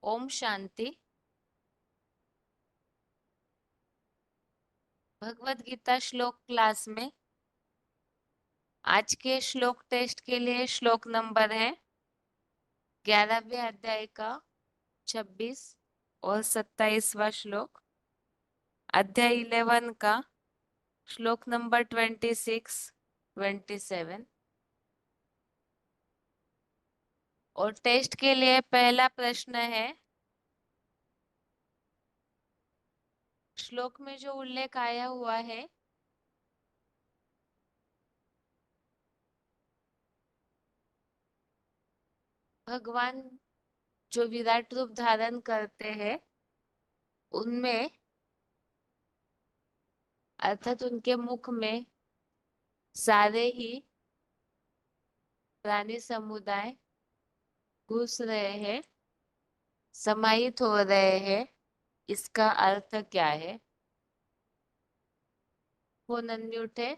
ओम शांति। भगवत गीता श्लोक क्लास में आज के श्लोक टेस्ट के लिए श्लोक नंबर है 11वें अध्याय का 26 और 27वां श्लोक, अध्याय 11 का श्लोक नंबर 26, 27। और टेस्ट के लिए पहला प्रश्न है, श्लोक में जो उल्लेख आया हुआ है भगवान जो विराट रूप धारण करते हैं उनमें, अर्थात उनके मुख में सारे ही प्राणी समुदाय घुस रहे हैं, समाहित हो रहे हैं। इसका अर्थ क्या है? फोन अनम्यूट है।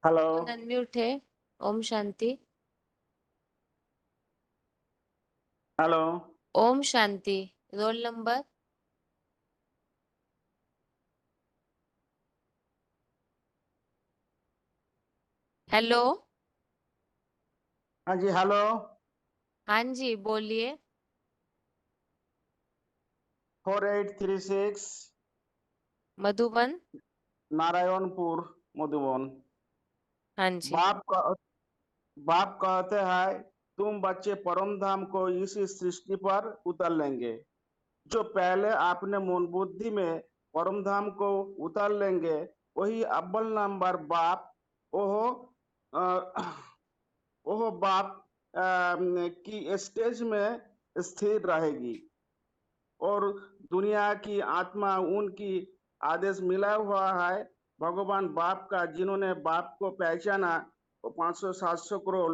हेलो। फोन अनम्यूट है। ओम शांति। हेलो। ओम शांति। Roll number? हेलो। हाँ जी, हेलो। हाँ जी, बोलिए। 4836 मधुबन। नारायणपुर, मधुबन। हाँ जी। बाप का बाप कहते हैं, तुम बच्चे परम धाम को इसी सृष्टि पर उतर लेंगे। जो पहले आपने मन बुद्धि में परम धाम को उतर लेंगे, वही अव्वल नंबर बाप। ओहो ओहो बाप की स्टेज में स्थिर रहेगी और दुनिया की आत्मा उनकी आदेश मिला हुआ है। भगवान बाप का, जिन्होंने बाप को पहचाना, वो 500-700 करोड़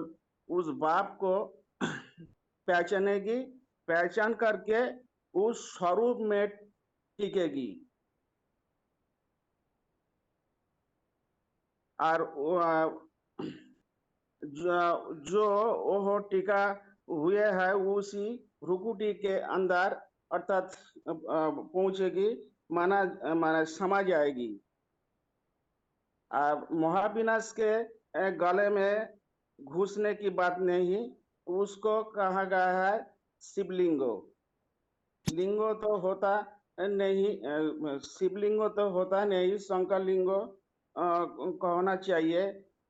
उस बाप को पहचानेगी, पहचान करके उस स्वरूप में टिकेगी। और जो वो टीका हुए है उसी रुकुटी के अंदर, अर्थात पहुंचेगी, माना माना समा जाएगी। महाविनाश के गले में घुसने की बात नहीं, उसको कहा गया है शिवलिंगो। लिंगो तो होता नहीं, शिवलिंगो तो होता नहीं, शंकर लिंगो कहना चाहिए।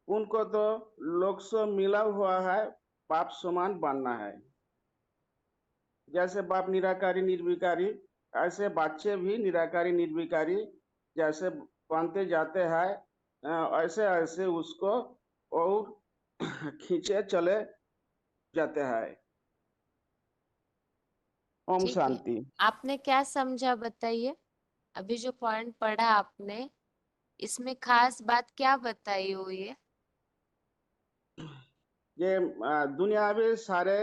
उनको तो लोक से मिला हुआ है, बाप समान बनना है। जैसे बाप निराकारी निर्विकारी, ऐसे बच्चे भी निराकारी निर्विकारी जैसे बनते जाते हैं, ऐसे ऐसे उसको और खींचे चले जाते हैं। ओम ठीक है। शांति। आपने क्या समझा बताइए? अभी जो पॉइंट पढ़ा आपने, इसमें खास बात क्या बताई हुई है? ये दुनियावी सारे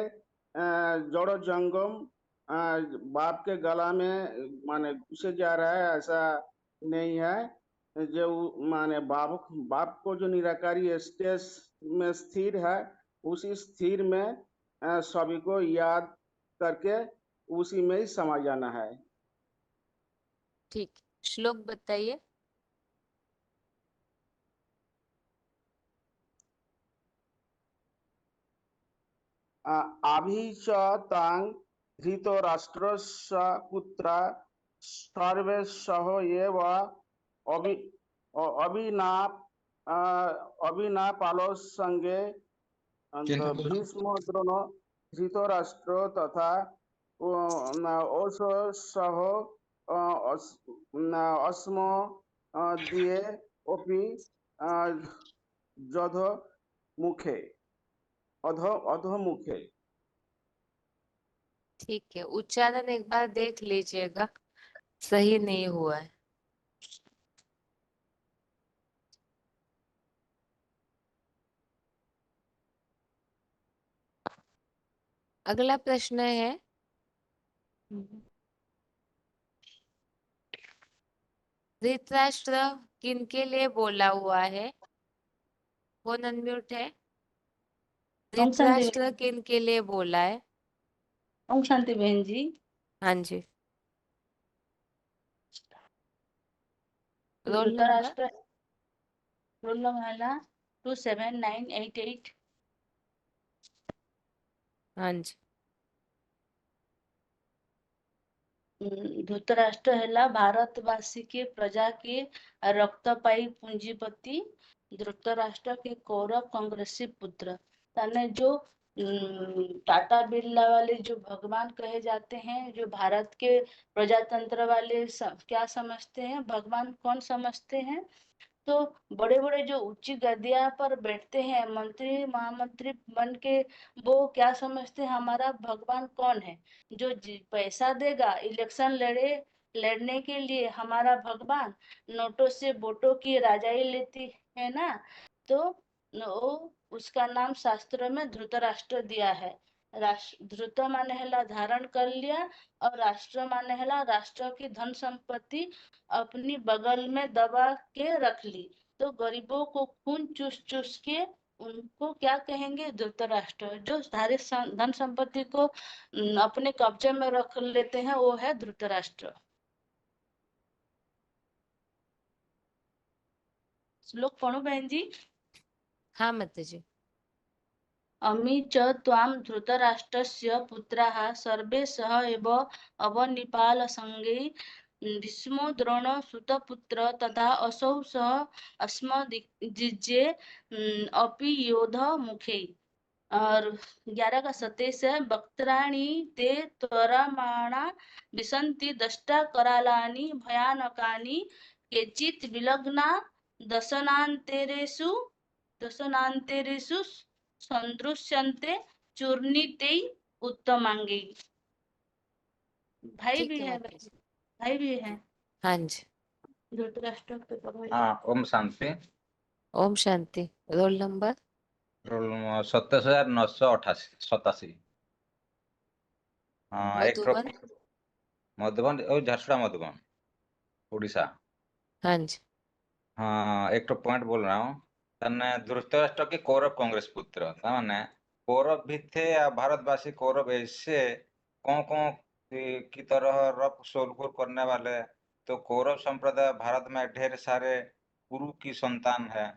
जड़ो जंगम बाप के गला में माने घुसे जा रहा है, ऐसा नहीं है। जो माने बाप बाप को जो निराकारी स्टेज में स्थिर है, उसी स्थिर में सभी को याद करके उसी में ही समा जाना है। ठीक। श्लोक बताइए। अभी च तांग धृतराष्ट्रस्य पुत्रा सर्वे सह एव अभि अभिनाप अभिनापालो संगे भीष्म द्रोण धृतराष्ट्र तथा ओष सह अस्म दिए अपि जध मुखे अधोमुखे। ठीक है, उच्चारण एक बार देख लीजिएगा, सही नहीं हुआ है। अगला प्रश्न है, धृतराष्ट्र किनके लिए बोला हुआ है? फोन अनम्यूट है। ओम शांति धृतराष्ट्र किन के लिए बोला है? ओम शांति बहन जी। हाँ जी। Roll number? Dhritarashtra roll number है ना 27988। हाँ जी। धृतराष्ट्र है भारतवासी के प्रजा के रक्तपाई पूंजीपति धृतराष्ट्र के कौरव कांग्रेसी पुत्र। ताने जो टाटा बिरला वाले जो भगवान कहे जाते हैं, जो भारत के प्रजातंत्र वाले क्या समझते हैं, भगवान कौन समझते हैं? तो बड़े बड़े जो ऊंची गद्दियां पर बैठते हैं मंत्री महामंत्री बन के, वो क्या समझते हैं हमारा भगवान कौन है? जो पैसा देगा इलेक्शन लड़ने के लिए, हमारा भगवान नोटों से वोटों की राजाई लेती है ना, तो वो उसका नाम शास्त्रों में धृतराष्ट्र दिया है। धृत माने हला धारण कर लिया, और राष्ट्र माने हला राष्ट्र की धन संपत्ति अपनी बगल में दबा के रख ली। तो गरीबों को खून चूस चूस के उनको क्या कहेंगे? धृतराष्ट्र। जो सारे धन संपत्ति को अपने कब्जे में रख लेते हैं, वो है धृतराष्ट्र। श्लोक पढ़ो बहन जी। हाँ माता जी। अमी च त्वां धृतराष्ट्रस्य पुत्राः सर्वे सह एव अवनिपालसंगे भीष्मो द्रोण सुतपुत्र तथा असौ सह अस्मदिज्ये अपि योध मुखे। और 11 का 27 है। वक्त्राणि ते त्वरमाणा विसन्ति दष्टा करालानि भयानकानि केचित् विलग्ना दशनान्तेरेषु सन्दृश्यन्ते चूर्णिते उत्तमांगे। भाई ठीक भी है है, माता जी। भाई भी है हाँ जी। धृतराष्ट्र के पढ़ो। हाँ ओम शांति। ओम शांति। Roll number? रोल 27,987। हाँ एक मधुबन? मधुबन और झारसुगुड़ा मधुबन उड़ीसा। हाँ जी। हाँ एक पॉइंट बोल रहा हूँ। तन्ने धृतराष्ट्र के कौरव कांग्रेस पुत्र ताने कौरव भी थे या भारतवासी कौरव ऐसे कौन की तरह रफ शोरगुल करने वाले। तो कौरव संप्रदाय भारत में ढेर सारे कुरु की संतान है।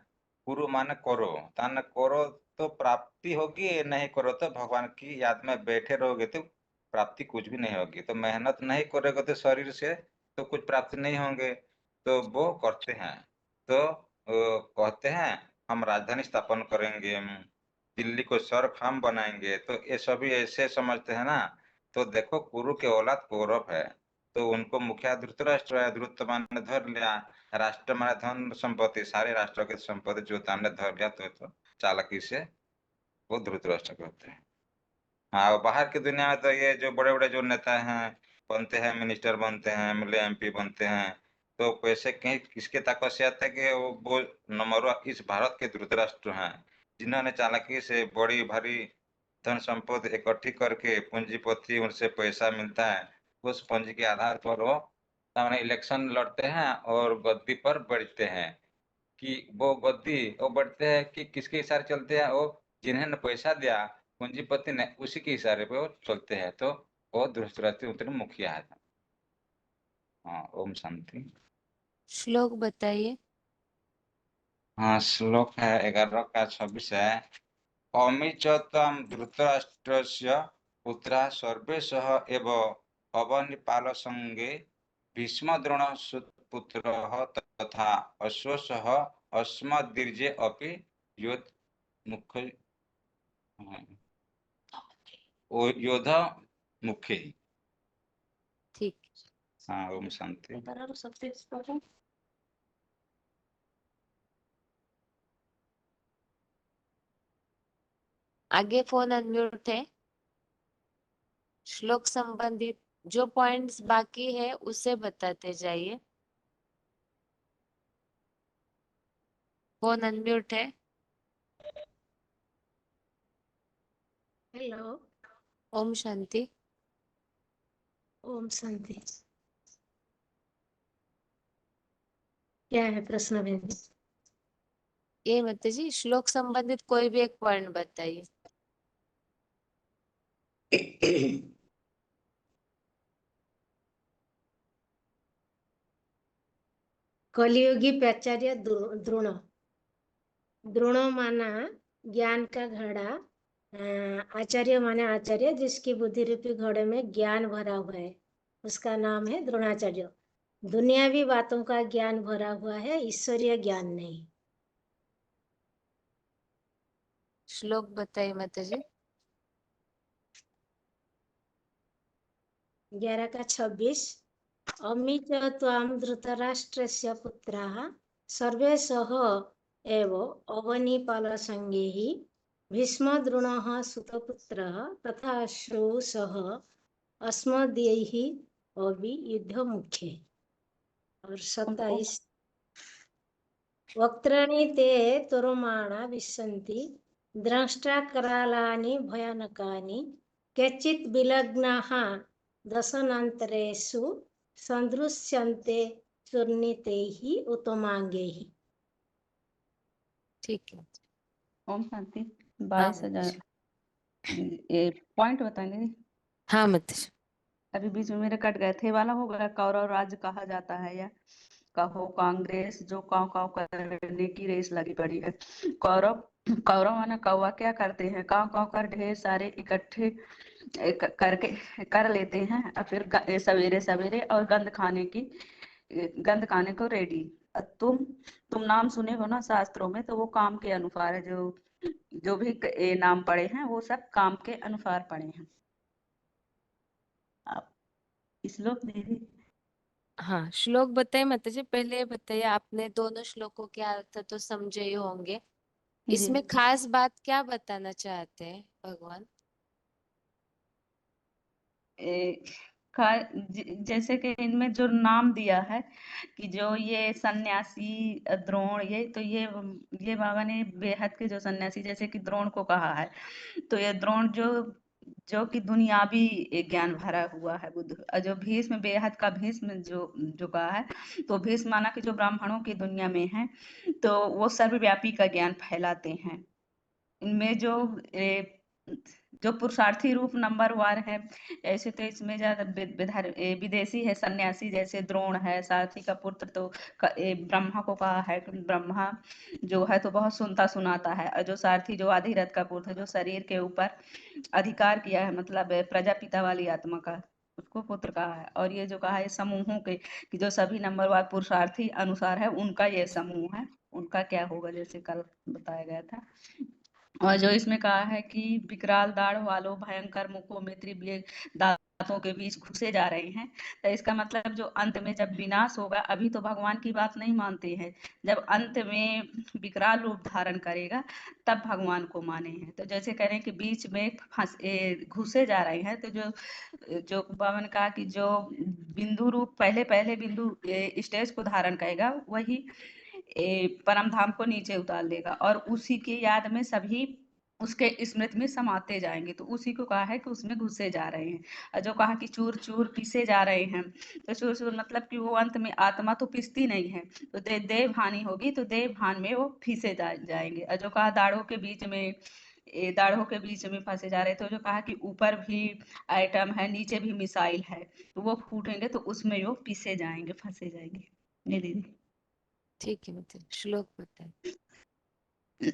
कुरु माने करो, ताने करो तो प्राप्ति होगी, नहीं करो तो भगवान की याद में बैठे रहोगे तो प्राप्ति कुछ भी नहीं होगी। तो मेहनत नहीं करोगे तो शरीर से तो कुछ प्राप्ति नहीं होंगे। तो वो करते हैं। तो कहते हैं हम राजधानी स्थापन करेंगे, हम दिल्ली को स्वर्ग हम बनाएंगे। तो ये सभी ऐसे समझते हैं ना। तो देखो कुरु के औलाद कौरव है, तो उनको मुखिया धृतराष्ट्र है। धृत माने धर लिया, राष्ट्र माने धन संपत्ति, सारे राष्ट्र की संपत्ति जो ने धर लिया तो चालाकी से वो धृतराष्ट्र कहते हैं। हाँ और बाहर की दुनिया में तो ये जो बड़े बड़े जो नेता हैं बनते हैं, मिनिस्टर बनते हैं, एमएलए एमपी बनते हैं, तो पैसे कहीं किसके ताकत से आते हैं कि वो नंबर इस भारत के धृतराष्ट्र हैं, जिन्होंने चालाकी से बड़ी भारी धन संपत्ति इकट्ठी करके पूंजीपति उनसे पैसा मिलता है। उस पूंजी के आधार पर वो सामने इलेक्शन लड़ते हैं और गद्दी पर बैठते हैं। कि वो गद्दी वो बढ़ते हैं कि किसके इशारे चलते हैं? वो जिन्होंने पैसा दिया पूंजीपति ने, उसी के इशारे पे वो चलते हैं। तो वो धृतराष्ट्र उतने मुखिया है। हाँ ओम शांति। श्लोक बताइए। हाँ श्लोक है 11 का 26 है। अमी च त्वं धृतराष्ट्रस्य पुत्राः सर्वे सह एव अवनिपालसंगे भीष्मद्रोणसुतपुत्रः तथा अश्वसः अस्मदीर्घे अपि योधमुखे योद्धा मुखे। ठीक। हाँ ओम शांति। सबसे पढ़ो। आगे फोन अनम्यूट है। श्लोक संबंधित जो पॉइंट्स बाकी है उसे बताते जाइए। फोन अनम्यूट है। हेलो। ओम शांति। ओम शांति। क्या है प्रश्न बहन जी? ये माता जी श्लोक संबंधित कोई भी एक पॉइंट बताइए। कलियुगी प्राचार्य द्रोण। द्रोण माना ज्ञान का घड़ा, आचार्य माने आचार्य जिसकी बुद्धि रूपी घड़े में ज्ञान भरा हुआ है, उसका नाम है द्रोणाचार्य। दुनियावी बातों का ज्ञान भरा हुआ है, ईश्वरीय ज्ञान नहीं। श्लोक बताइए माता जी। 11 का 26। अमी च त्वां धृतराष्ट्रस्य पुत्राः सर्वे सह एव अवनीपालसंगैः भीष्मद्रोणः सुतपुत्रः तथा अश्रौ सह अस्मदीयैः अपि युद्धमुखे। और 27। वक्त्राणि ते तोरमाणा विशन्ति द्रष्टाकरालानि भयानकानि केचित् विलग्नाः दशनान्तरेषु सन्दृश्यन्ते चूर्णितैः उत्तमांगैः। ठीक है। ओम शांति। हाँ 22,000 ये पॉइंट बताएंगे। हाँ माता जी। अभी बीच में मेरे कट गए थे वाला होगा। कौरव राज्य कहा जाता है या कहो कांग्रेस जो काव काव करने की रेस लगी पड़ी है। कौरव कौरव माना कौवा क्या करते हैं, काव काव कर ढेर सारे इकट्ठे करके कर लेते हैं और फिर सवेरे सवेरे और गंद खाने को रेडी। तुम नाम सुने हो ना शास्त्रों में, तो वो काम के अनुसार है। जो भी नाम पढ़े हैं वो सब काम के अनुसार पढ़े हैं। आप श्लोक दीदी। हाँ श्लोक बताइए माता जी। पहले बताइए, आपने दोनों श्लोकों के अर्थ तो समझे ही होंगे, जी इसमें खास बात क्या बताना चाहते हैं भगवान? जैसे कि इनमें जो नाम दिया है कि जो ये सन्यासी द्रोण, ये बाबा ने बेहद के जो सन्यासी जैसे कि द्रोण को कहा है, तो ये द्रोण जो कि दुनियावी ज्ञान भरा हुआ है बुद्ध। और जो भीष्म बेहद का भीष्म जो कहा है, तो भीष्म माना कि जो ब्राह्मणों की दुनिया में है, तो वो सर्वव्यापी का ज्ञान फैलाते हैं। इनमें जो पुरुषार्थी रूप नंबर वार है, ऐसे तो इसमें ज्यादा विदेशी है सन्यासी, जैसे द्रोण है सारथी का पुत्र, तो ब्रह्मा को कहा है कि ब्रह्मा जो है तो बहुत सुनता सुनाता है। और जो सारथी जो आधिरथ का पुत्र है, जो शरीर के ऊपर अधिकार किया है, मतलब प्रजापिता वाली आत्मा का, उसको पुत्र कहा है। और ये जो कहा है समूहों के, कि जो सभी नंबर वार पुरुषार्थी अनुसार है, उनका ये समूह है, उनका क्या होगा जैसे कल बताया गया था। और जो इसमें कहा है कि विकराल दाढ़ वालों भयंकर मुखों में त्रिभुज दांतों के बीच घुसे जा रहे हैं, तो इसका मतलब जो अंत में जब विनाश होगा, अभी तो भगवान की बात नहीं मानते हैं, जब अंत में विकराल रूप धारण करेगा तब भगवान को माने हैं। तो जैसे कह रहे हैं कि बीच में घुसे जा रहे हैं, तो जो बाबा ने कहा कि जो बिंदु रूप पहले बिंदु स्टेज को धारण करेगा, वही परम धाम को नीचे उतार देगा, और उसी की याद में सभी उसके स्मृति में समाते जाएंगे। तो उसी को कहा है कि उसमें घुसे जा रहे हैं। और जो कहा कि चूर चूर पीसे जा रहे हैं, तो चूर चूर मतलब कि वो अंत में आत्मा तो पिसती नहीं है, तो देव हानि होगी, तो देव भान में वो फंसे जाएंगे। और जो कहा दाढ़ों के बीच में फंसे जा रहे, तो जो कहा कि ऊपर भी आइटम है, नीचे भी मिसाइल है, तो वो फूटेंगे, तो उसमें वो फंसे जाएंगे। नहीं दीदी। ठीक है मतलब श्लोक बताइए।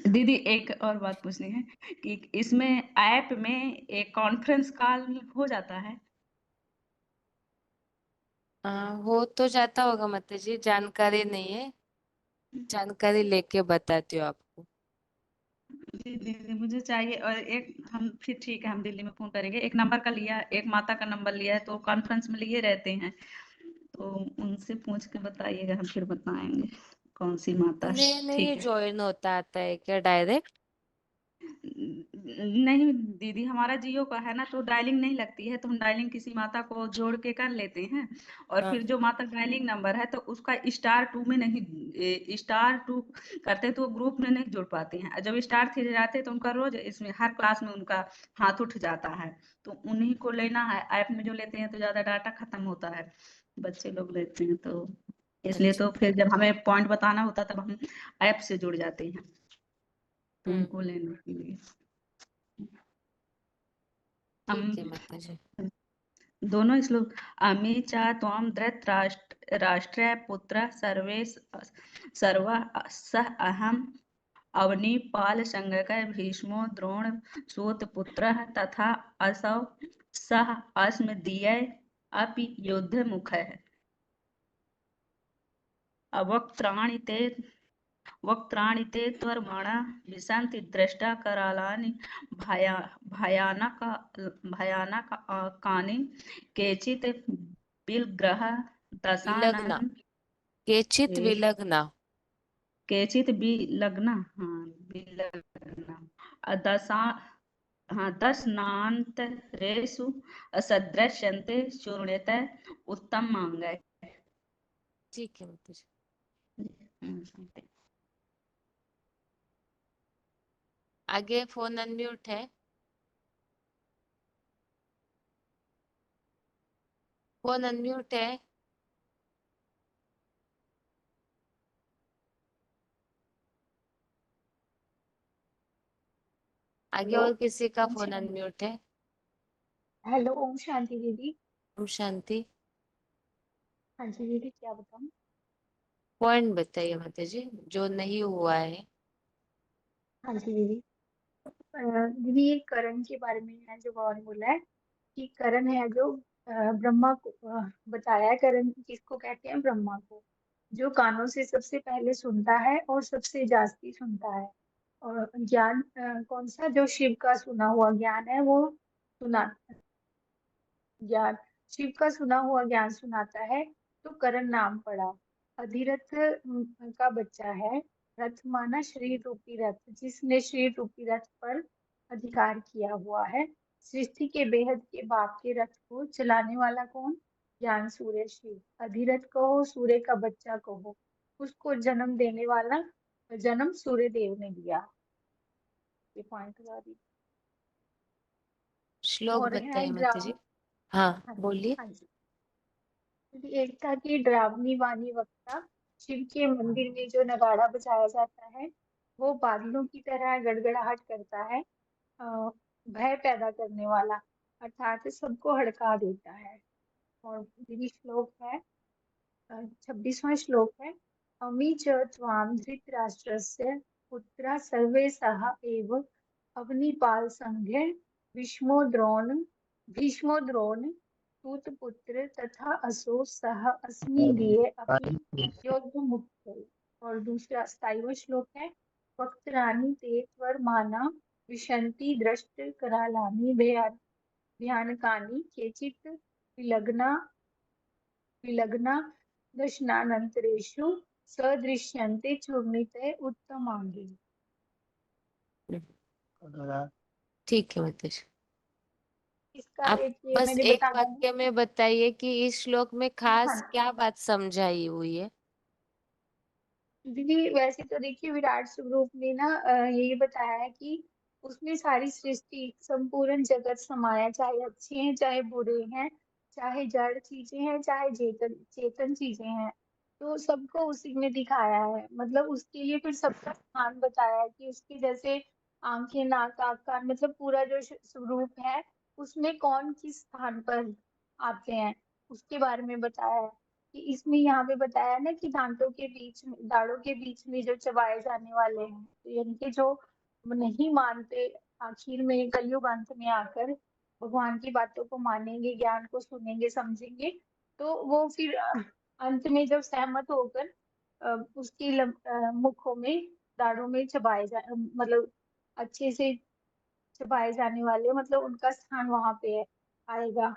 दीदी एक और बात पूछनी है कि इसमें ऐप में एक कॉन्फ्रेंस कॉल हो जाता है। हो तो जाता होगा माता जी, जानकारी नहीं है, जानकारी लेके बताती हूँ आपको। जी दीदी मुझे चाहिए। और फिर ठीक है, हम दिल्ली में फोन करेंगे। एक नंबर का लिया, एक माता का नंबर लिया है, तो कॉन्फ्रेंस में लिए रहते हैं, तो उनसे पूछ के बताइएगा, हम फिर बताएंगे कौन सी माता। नए ठीक नहीं है। ज्वाइन होता आता है क्या डायरेक्ट? नहीं दीदी, हमारा जियो का है ना, तो डायलिंग नहीं लगती है, तो हम डायलिंग किसी माता को जोड़ के कर लेते हैं। और हाँ फिर जो माता डायलिंग नंबर है, तो उसका *2 में नहीं, *2 करते तो ग्रुप में नहीं जुड़ पाते हैं। जब *3 जाते हैं, तो उनका रोज इसमें हर क्लास में उनका हाथ उठ जाता है, तो उन्हीं को लेना है। ऐप में जो लेते हैं तो ज्यादा डाटा खत्म होता है, बच्चे लोग लेते हैं, तो इसलिए अच्छा। तो फिर जब हमें पॉइंट बताना होता है, तब हम ऐप से जुड़ जाते हैं, तो उनको लेने के लिए। ठीक है माता जी। दोनों श्लोक। अमी च त्वं धृतराष्ट्रस्य पुत्रः सर्व सः अहम् अवनीपालसंज्ञकः भीष्मो द्रोण सूतपुत्रः तथा असौ सः अस्मदीयैः अपि युद्धमुखः वक्त्राणि ते त्वरमाणा विशन्ति दृष्टा करालानि भयानकानि केचित् विलग्नः विलग्ना, दशानन केचित विलग्ना। केचित् विलग्ना दशनान्तरेषु सदृश्यन्ते शून्यतः उत्तमाङ्गैः। ठीक है माता जी। आगे फोन अनम्यूट है। फोन अनम्यूट है। आगे हेलो और किसी का ओम फोन शांति। अनम्यूट है? हेलो ओम शांति दीदी। ओम शांति। हाँ जी दीदी, क्या बताऊँ? पॉइंट बताइए माता जी जो नहीं हुआ है। हाँ जी दीदी। दीदी ये करण के बारे में है जो गौर बोला है कि करण है जो ब्रह्मा को बताया है। करण किसको कहते हैं? ब्रह्मा को, जो कानों से सबसे पहले सुनता है और सबसे जास्ती सुनता है। और ज्ञान कौन सा? जो शिव का सुना हुआ ज्ञान है वो सुना ज्ञान, शिव का सुना हुआ ज्ञान सुनाता है, तो करण नाम पड़ा। अधिरथ का बच्चा है। रथ माना शरीर रूपी रथ, जिसने शरीर रूपी रथ पर अधिकार किया हुआ है। सृष्टि के बेहद के बाप के रथ को चलाने वाला कौन? ज्ञान सूर्य शिव। अधिरथ कहो, सूर्य का बच्चा कहो, उसको जन्म देने वाला जन्म सूर्य देव ने दिया। ये पॉइंट हुआ अभी। श्लोक और है बताइए माता जी। हाँ हाँ बोलिए। हाँ जी। एक था कि डरावनी वाणी वक्ता। शिव के मंदिर में जो नगाड़ा बजाया जाता है वो बादलों की तरह गड़गड़ाहट करता है, भय पैदा करने वाला, अर्थात सबको हड़का देता है। और दीदी श्लोक है 26वां श्लोक है। अमी च त्वां धृतराष्ट्रस्य पुत्रा सर्वे सह एव अवनीपाल संघे भीष्मो द्रोण सूतपुत्र तथा असो सह अस्मि दिए अपि योद्धमुक्तौ। और दूसरा 27वां श्लोक है। वक्त्राणि ते त्वरमाना विशन्ति दृष्ट करालानि भयानकानि केचित् विलग्ना दशनानन्तरेषु सदृश्यन्ते चूर्णिते उत्तमांगे। ठीक है माता जी। इसका आप एक ये बस मैंने एक बताया है। वाक्य में बताइए कि इस श्लोक में खास हाँ क्या बात समझाई हुई है। दीदी, वैसे तो देखिए विराट स्वरूप ने ना यही बताया है कि उसमें सारी सृष्टि संपूर्ण जगत समाया, चाहे अच्छे हैं चाहे बुरे हैं, चाहे जड़ चीजें हैं चाहे चेतन चेतन चीजें हैं, तो सबको उसी में दिखाया है। मतलब उसके लिए फिर सबका स्थान बताया है कि उसके जैसे आंखें नाक आँख कान, मतलब पूरा जो स्वरूप है उसमें कौन किस स्थान पर आते हैं उसके बारे में बताया है। कि इसमें यहाँ पे बताया है ना कि दाढ़ों के बीच में जो चबाए जाने वाले हैं, तो यानी कि जो नहीं मानते, आखिर में कलयुग अंत में आकर भगवान की बातों को मानेंगे, ज्ञान को सुनेंगे समझेंगे, तो वो फिर अंत में जब सहमत होकर उसकी मुखों में दाढ़ों में मतलब अच्छे से चबाए जाने वाले, मतलब उनका स्थान वहां पे आएगा,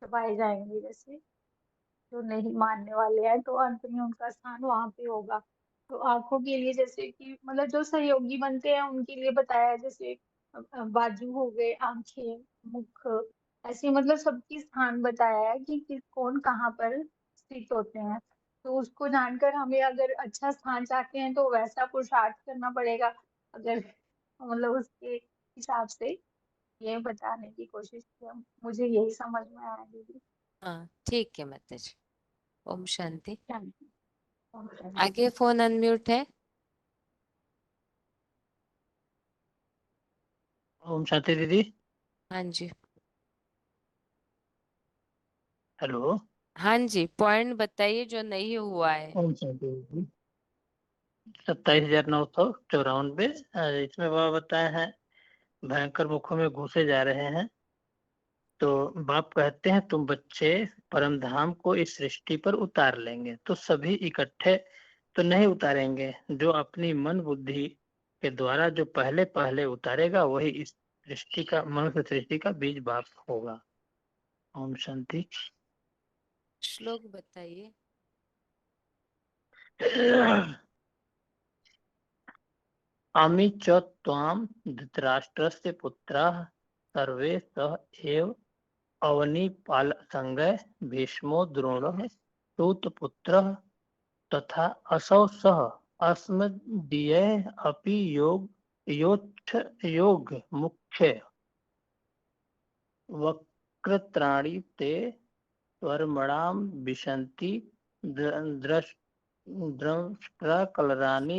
चबाए जाएंगे जैसे। जो नहीं मानने वाले हैं तो अंत में उनका स्थान वहां पे होगा। तो आंखों के लिए जैसे कि मतलब जो सहयोगी बनते हैं उनके लिए बताया है, जैसे बाजू हो गए, आंखें, मुख, ऐसे मतलब सबकी स्थान बताया है कि कौन कहाँ पर स्थित होते हैं। तो उसको जानकर हमें अगर अच्छा स्थान चाहते हैं तो वैसा पुरुषार्थ करना पड़ेगा। अगर मतलब उसके हिसाब से ये बताने की कोशिश की, मुझे यही समझ में आया दीदी। हाँ ठीक है माता जी। ओम शांति। Thank you. आगे फोन अनम्यूट है। ओम शांति दीदी। हाँ जी। हेलो। हाँ जी, पॉइंट बताइए जो नहीं हुआ है। कौन सा 27,994 इसमें वह बताए हैं भयंकर मुखों में घुसे जा रहे हैं। तो बाप कहते हैं तुम बच्चे परमधाम को इस सृष्टि पर उतार लेंगे, तो सभी इकट्ठे तो नहीं उतारेंगे। जो अपनी मन बुद्धि के द्वारा जो पहले पहले उतारेगा वही इस सृष्टि का, मनुष्य सृष्टि का बीज बाप होगा। ओम शांति। श्लोक बताइए। अमी च त्वां धृतराष्ट्रस्य पुत्राः सर्वे सह एव अवनीपाल संगय भीष्मो द्रोणः सूतपुत्रः तथा असौ सह अस्मदीयैः अपि योग मुख्य वक्रत्राणि ते वर्मणां विशन्ति द्रष्टाकलराणि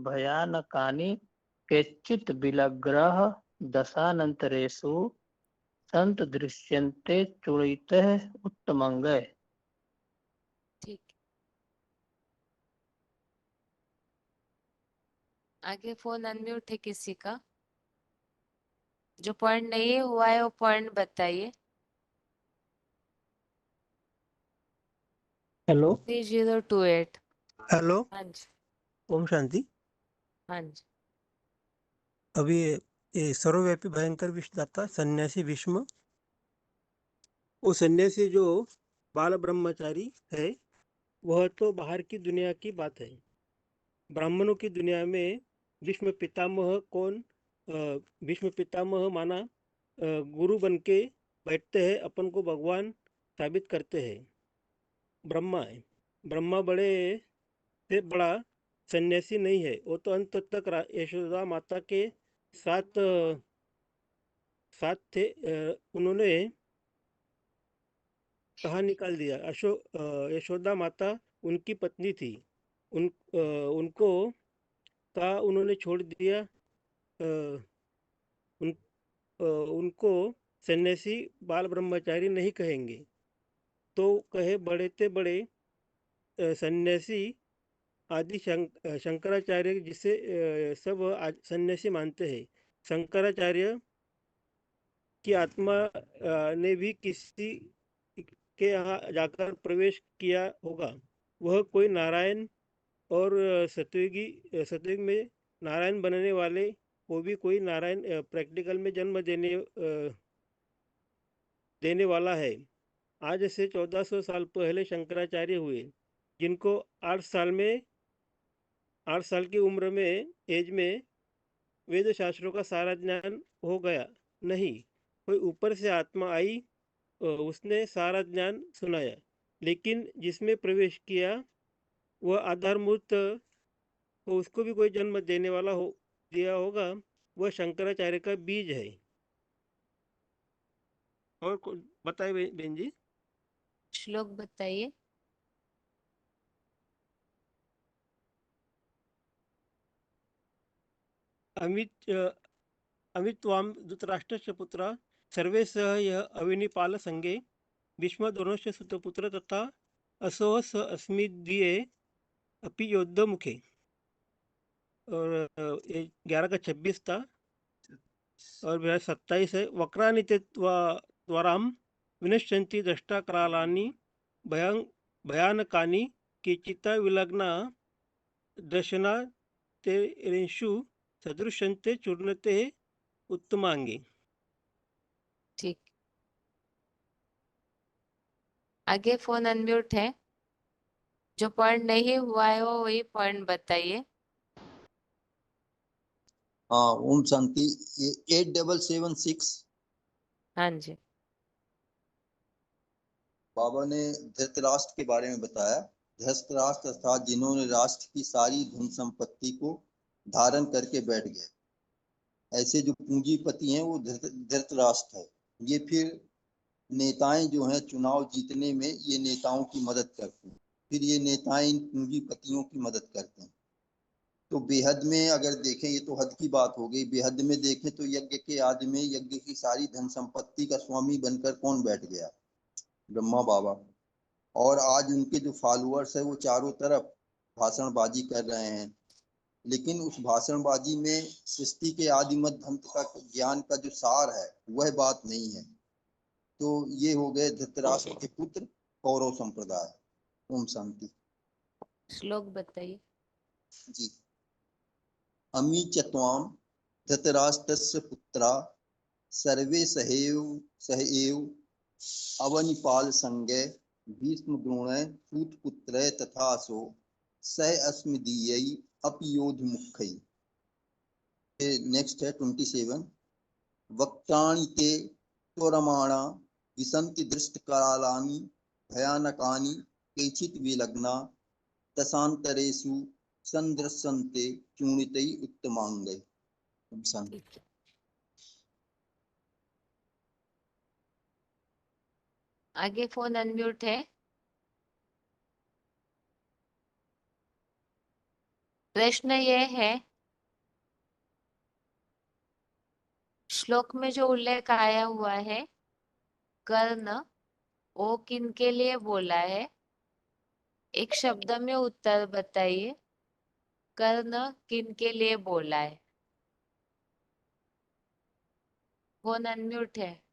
भयानकानि केचित् विलग्रह दशानन्तरेषु संत दृश्यन्ते चूड़ितः उत्तमंगय। ठीक। आगे फोन अनम्यूट है किसी का? जो पॉइंट नहीं हुआ है वो पॉइंट बताइए। हेलो 3028। हेलो। हाँ जी। ओम शांति। हाँ जी। अभी ये सर्वव्यापी भयंकर विषदाता सन्यासी भीष्म, वो सन्यासी जो बाल ब्रह्मचारी है वह तो बाहर की दुनिया की बात है। ब्राह्मणों की दुनिया में भीष्म पितामह कौन? भीष्म पितामह माना गुरु बन के बैठते हैं, अपन को भगवान साबित करते हैं। ब्रह्मा है, ब्रह्मा बड़े से बड़ा सन्यासी नहीं है। वो तो अंत तक यशोदा माता के साथ साथ थे। उन्होंने कहाँ निकाल दिया? यशोदा माता उनकी पत्नी थी। उनको कहा उन्होंने छोड़ दिया। अ, उन उनको सन्यासी बाल ब्रह्मचारी नहीं कहेंगे, तो कहे बड़े ते बड़े सन्यासी आदि शंकराचार्य, जिसे सब सन्यासी मानते हैं। शंकराचार्य की आत्मा ने भी किसी के यहाँ जाकर प्रवेश किया होगा। वह कोई नारायण और सतयुग में नारायण बनने वाले को भी कोई नारायण प्रैक्टिकल में जन्म देने वाला है। आज से 1400 साल पहले शंकराचार्य हुए, जिनको 8 साल की उम्र में एज में वेद शास्त्रों का सारा ज्ञान हो गया। नहीं, कोई ऊपर से आत्मा आई, उसने सारा ज्ञान सुनाया, लेकिन जिसमें प्रवेश किया वह आधारमूर्त, तो उसको भी कोई जन्म देने वाला हो दिया होगा। वह शंकराचार्य का बीज है। और बताए बहन जी। श्लोक बताइए। अमित्वाम धृतराष्ट्रस्य पुत्र सर्वे सह यह अविनिपाल संगे भीष्म द्रोणस्य सुतपुत्र तथा असोह स अस्मिद्विये अपि योद्ध मुखे। और 11 का 26 था और 27 है। वक्रानि ते त्वराम विनश्यन्ति दृष्टा करालानि भयानकानि केचित् विलग्ना दशना ते रेषु सदृश्यन्ते चूर्णते उत्तमांगे। ठीक। आगे फोन अनम्यूट है। जो पॉइंट नहीं हुआ है वो वही पॉइंट बताइए। हाँ ओम शांति। ये 8776 हाँ जी। बाबा ने धृतराष्ट्र के बारे में बताया। धृतराष्ट्र अर्थात जिन्होंने राष्ट्र की सारी धन संपत्ति को धारण करके बैठ गए, ऐसे जो पूंजीपति हैं वो धृतराष्ट्र है। ये फिर नेताएं जो हैं चुनाव जीतने में ये नेताओं की मदद करते हैं, फिर ये नेताएं इन पूंजीपतियों की मदद करते हैं। तो बेहद में अगर देखें, ये तो हद की बात हो गई, बेहद में देखें तो यज्ञ के आदि में यज्ञ की सारी धन संपत्ति का स्वामी बनकर कौन बैठ गया? ब्रह्मा बाबा। और आज उनके जो फॉलोअर्स है वो चारों तरफ भाषणबाजी कर रहे हैं, लेकिन उस भाषणबाजी में सृष्टि के आदि मध्य अंत का ज्ञान का जो सार है वह बात नहीं है। तो ये हो गए धृतराष्ट्र के पुत्र कौरव संप्रदाय। ओम शांति। श्लोक बताइए। जी। अमी चत्वाम धृतराष्ट्रस्य पुत्रा सर्वे सहएव अवनिपाल संज्ञ भीष्म द्रोण सूतपुत्र तथासो सह अस्मदीय अपयोधमुखै। नेक्स्ट है 27। वक्तानि ते त्वरमाणा विसन्ति दृष्टकालानि भयानकानि केचित् विलग्ना दशान्तरेषु संदृश्यन्ते चूर्णितै उत्तमांगै। ठीक है। आगे फोन अनम्यूट है। प्रश्न ये है, श्लोक में जो उल्लेख आया हुआ है कर्ण, वो किन के लिए बोला है? एक शब्द में उत्तर बताइए। कर्ण किन के लिए बोला है? फोन अनम्यूट है।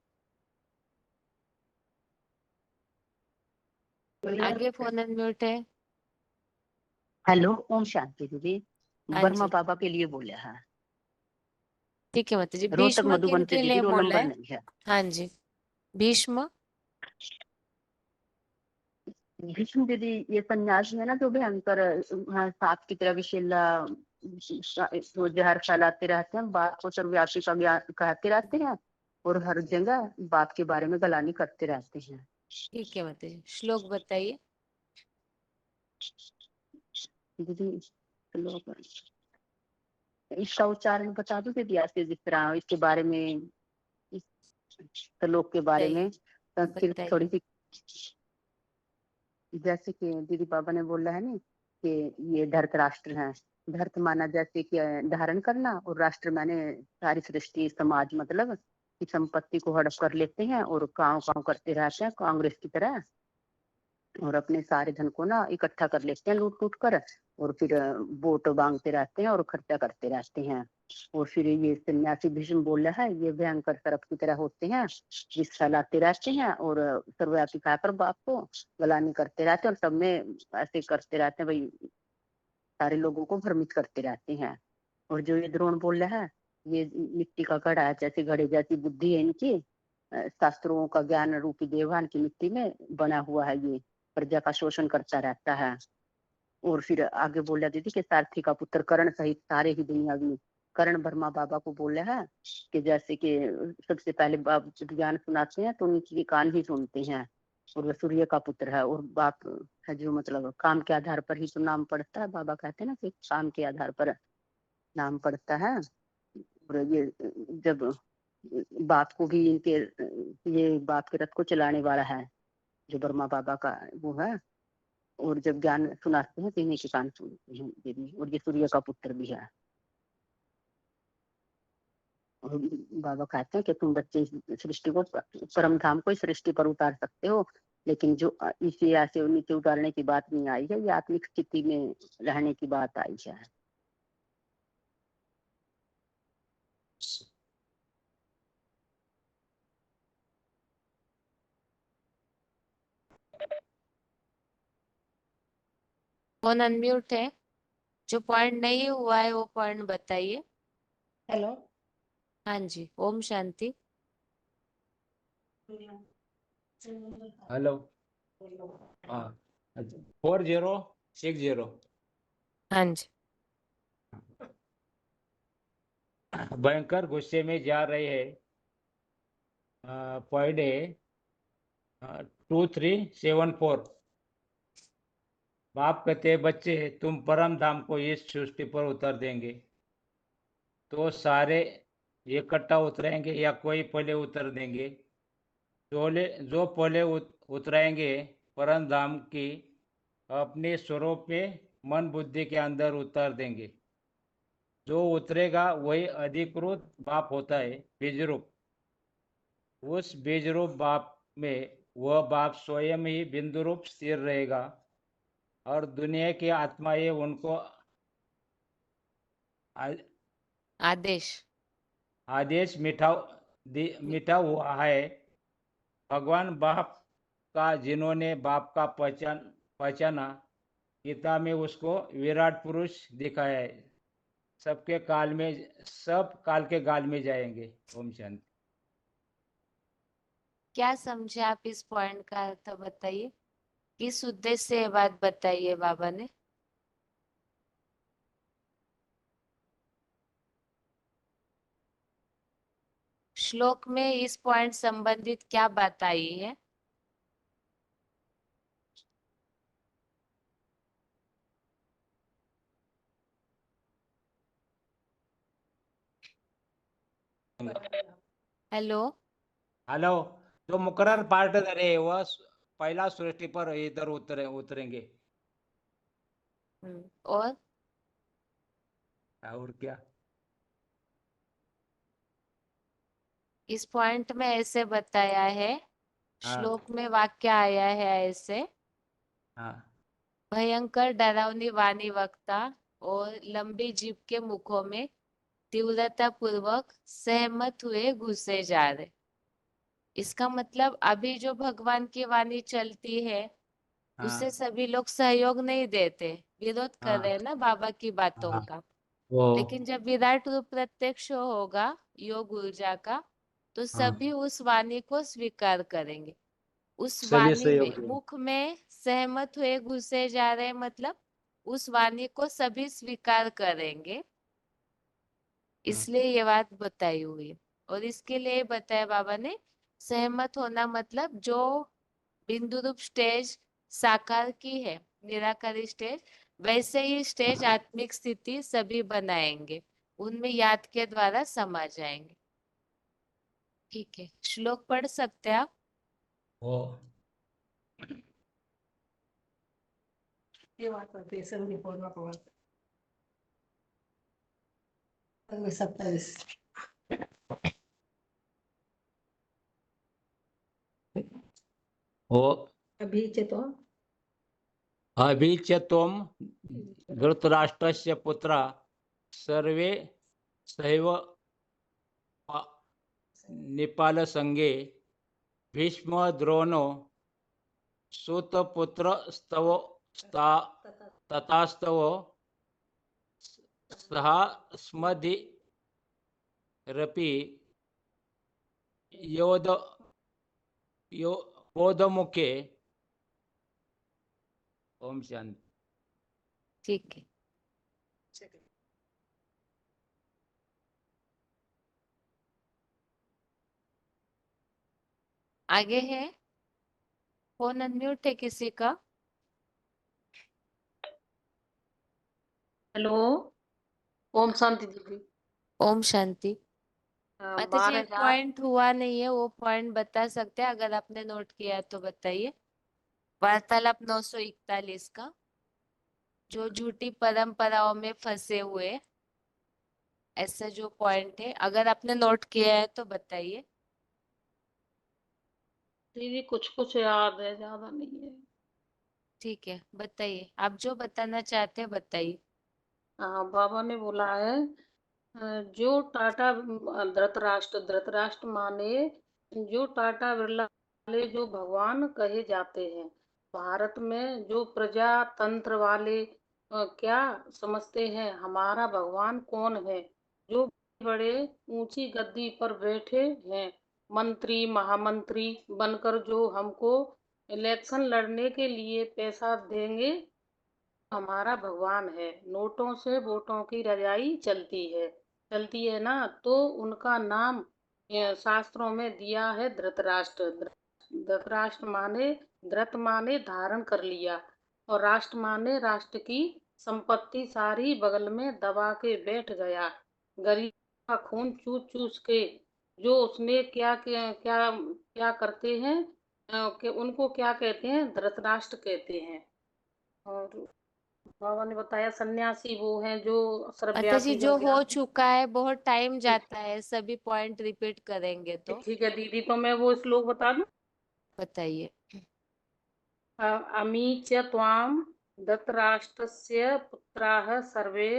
आगे फोन अनम्यूट है। हेलो, ओम शांति दीदी। हाँ वर्मा जी, बाबा के लिए बोले हैं। ठीक है माता जी। रोहतक भीष्म मधुबन किन से के दीदी, लिए रोल बोला नंबर है? नहीं है। हाँ जी, भीष्म। भीष्म दीदी ये सन्यासी है ना, जो भयंकर सांप की तरह विषैला जो जहर फैलाते रहते हैं, बात को सर्वव्यापी का ज्ञान कहते रहते हैं और हर जगह बात के बारे में गलानी करते रहते हैं। ठीक है माता जी। श्लोक बताइए। दीदी श्लोक इसका उच्चारण बता दो दीदी, ऐसे जिस तरह इसके बारे में, इस श्लोक के बारे में संस्कृत बताइए। थोड़ी सी, जैसे कि दीदी बाबा ने बोला है ना कि ये धर्त राष्ट्र है। धर्त माना जैसे कि धारण करना, और राष्ट्र माने सारी सृष्टि समाज, मतलब कि संपत्ति को हड़प कर लेते हैं और काव काव करते रहते हैं कांग्रेस की तरह, और अपने सारे धन को ना इकट्ठा कर लेते हैं लूट लूट कर, और फिर वोट मांगते रहते हैं और खर्चा करते रहते हैं। और फिर ये सन्यासी भीष्म बोल रहा है, ये भयंकर सर्प की तरह होते हैं, विष फैलाते रहते हैं और सर्वव्यापी खाकर बाप को गलानी करते रहते हैं, और सब में ऐसे करते रहते हैं भाई, सारे लोगों को भ्रमित करते रहते हैं। और जो ये द्रोण बोल रहा है, ये मिट्टी का घड़ा है, जैसे घड़े जैसी बुद्धि है इनकी, शास्त्रों का ज्ञान रूपी देवान की मिट्टी में बना हुआ है, ये प्रजा का शोषण करता रहता है। और फिर आगे बोला दीदी कि सारथी का पुत्र कर्ण सहित सारे ही दुनियावी। कर्ण ब्रह्मा बाबा को बोला है कि जैसे कि सबसे पहले बाप जब ज्ञान सुनाते हैं तो उनकी कान ही सुनते हैं, और वह सूर्य का पुत्र है, और बाप है जो मतलब काम के आधार पर ही तो नाम पड़ता है। बाबा कहते हैं ना कि काम के आधार पर नाम पड़ता है। और ये जब बाप को भी इनके, ये बाप के रथ को चलाने वाला है जो ब्रह्मा बाबा का वो है, और जब ज्ञान सुनाते हैं तो इन्हीं के कान सुनते हैं दीदी। और ये सूर्य का पुत्र भी है। और बाबा कहते हैं कि तुम बच्चे सृष्टि को, परम धाम को सृष्टि पर उतार सकते हो, लेकिन जो इसे ऐसे नीचे उतारने की बात नहीं आई है, ये आत्मिक स्थिति में रहने की बात आई है। फोन अनम्यूट है। जो पॉइंट नहीं हुआ है वो पॉइंट बताइए। हेलो। हाँ जी, ओम शांति। हेलो। हाँ, 4060। हाँ जी, भयंकर गुस्से में जा रहे हैं। पॉइंट है 2374। बाप कहते हैं, बच्चे तुम परम धाम को इस सृष्टि पर उतर देंगे तो सारे इकट्ठा उतरेंगे या कोई पहले उतर देंगे? जो पहले उतरेंगे परम धाम की अपने स्वरूप में मन बुद्धि के अंदर उतर देंगे। जो उतरेगा वही अधिकृत बाप होता है, बीज रूप। उस बीज रूप बाप में वह बाप स्वयं ही बिंदु रूप स्थिर रहेगा और दुनिया की आत्माएं उनको आदेश आदेश मीठा हुआ है। भगवान बाप का जिन्होंने बाप का पहचाना, गीता में उसको विराट पुरुष दिखाया है। सब काल के गाल में जाएंगे। ओम शांति। क्या समझे आप इस पॉइंट का अर्थ बताइए, किस उद्देश्य से ये बात बताई है बाबा ने? श्लोक में इस पॉइंट संबंधित क्या बात आई है? हेलो हेलो, जो मुकर्रर पार्ट है वह पहला सृष्टि पर इधर उतरेंगे। और क्या इस पॉइंट में ऐसे बताया है, श्लोक में वाक्य आया है ऐसे, हाँ भयंकर डरावनी वाणी वक्ता और लंबी जीभ के मुखों में तीव्रता पूर्वक सहमत हुए घुसे जा रहे। इसका मतलब अभी जो भगवान की वाणी चलती है उसे सभी लोग सहयोग नहीं देते, विरोध कर रहे हैं ना बाबा की बातों का। लेकिन जब विराट रूप प्रत्यक्ष होगा योग ऊर्जा का, तो सभी उस वाणी को स्वीकार करेंगे। उस वाणी में मुख में सहमत हुए घुसे जा रहे, मतलब उस वाणी को सभी स्वीकार करेंगे, इसलिए ये बात बताई हुई है। और इसके लिए बताया बाबा ने, सहमत होना मतलब जो बिंदु रूप स्टेज साकार की है, निराकारी स्टेज, वैसे ही स्टेज आत्मिक स्थिति सभी बनाएंगे, उनमें याद के द्वारा समा जाएंगे। ठीक है, श्लोक पढ़ सकते हैं आप? ये बात करते हैं संधि पूर्ण प्रवर्त 27। अभी च त्वं धृतराष्ट्रस्य पुत्रा सर्वे सहैव निपाल संगे भीष्म द्रोणो सूतपुत्र तथास्तव स्मधिरपि बोधमुखे। ओम शांति। ठीक है, आगे है। फोन अनम्यूट है किसी का? हेलो, ओम शांति दीदी। ओम शांति। माता जी, एक 12,000 पॉइंट हुआ नहीं है, वो पॉइंट बता सकते हैं अगर आपने नोट किया है तो बताइए। वार्तालाप 941 का, जो झूठी परंपराओं में फंसे हुए, ऐसा जो पॉइंट है, अगर आपने नोट किया है तो बताइए। दीदी कुछ कुछ याद है, ज्यादा नहीं है। ठीक है, बताइए, आप जो बताना चाहते हैं बताइए। हाँ, बाबा ने बोला है जो टाटा धृतराष्ट्र माने जो टाटा बिरला वाले जो भगवान कहे जाते हैं, भारत में जो प्रजातंत्र वाले क्या समझते हैं हमारा भगवान कौन है, जो बड़े ऊंची गद्दी पर बैठे हैं, मंत्री महामंत्री बनकर जो हमको इलेक्शन लड़ने के लिए पैसा देंगे, हमारा भगवान है। नोटों से वोटों की रजाई चलती है ना, तो उनका नाम शास्त्रों में दिया है धृतराष्ट्र। धृतराष्ट्र माने धृत माने धारण कर लिया, और राष्ट्र माने राष्ट्र की संपत्ति सारी बगल में दबा के बैठ गया। गरीब का खून चूस चूस के जो उसने क्या क्या क्या क्या करते हैं कि उनको क्या कहते हैं, धृतराष्ट्र कहते हैं। और बाबा ने बताया सन्यासी वो हैं जो माता जी सर्वव्यापी जो का हो ज्ञान। चुका है, बहुत टाइम जाता है, सभी पॉइंट रिपीट करेंगे तो ठीक है दीदी, तो मैं वो श्लोक बता दूं। बताइए। अमी च त्वां धृतराष्ट्रस्य पुत्राः सर्वे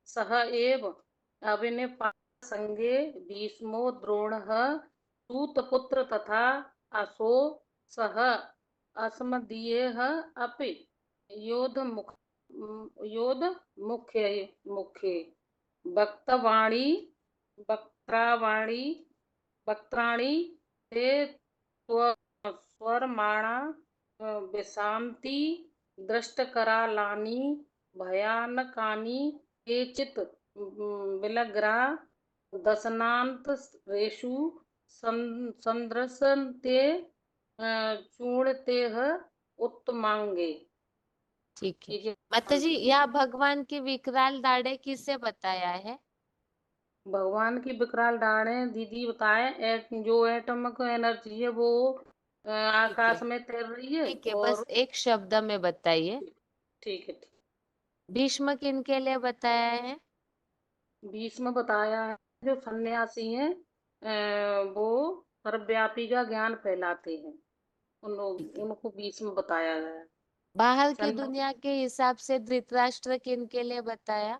सह एव अविनिपातसंगे भीष्मो द्रोणः सूतपुत्र तथा असौ सह अस्मदीयः अपि योधमुख्ये मुख्ये वक्तवाणी वक्त्रावाणी वक्त्राणि ते स्वरमाणा विशान्ति दृष्टकरालानि भयानकानि केचित् विलग्रा दशनान्तरेषु सन्दृशन्ते चूर्णतेः उत्तमांगे। ठीक है ठीक है माता जी, यहाँ भगवान की विकराल दाढ़ें किसे बताया है? भगवान की विकराल डाढ़ें दीदी बताए, जो एटॉमिक एनर्जी है वो आकाश में तैर रही है। ठीक है, और बस एक शब्द में बताइए। ठीक है, भीष्म किन के लिए बताया है? भीष्म बताया है जो सन्यासी हैं, वो सर्वव्यापी का ज्ञान फैलाते हैं, उनको भीष्म बताया गया है। बाहर की दुनिया के हिसाब से धृतराष्ट्र किन के लिए बताया?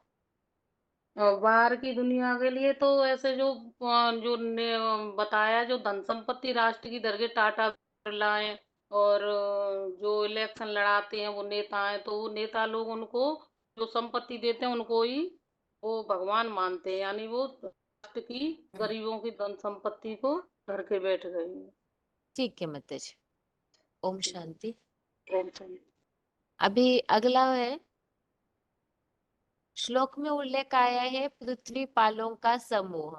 और बाहर की दुनिया के लिए तो ऐसे जो बताया, जो धन संपत्ति राष्ट्र की दरगे टाटा बिरला है, और जो इलेक्शन लड़ाते हैं वो नेता हैं, तो वो नेता लोग उनको जो संपत्ति देते हैं उनको ही वो भगवान मानते हैं, यानी वो राष्ट्र की गरीबों की धन संपत्ति को धर के बैठ गए हैं। ठीक है माता जी, ओम शांति। टेंशन। अभी अगला है, श्लोक में उल्लेख आया है पृथ्वी पालों का समूह,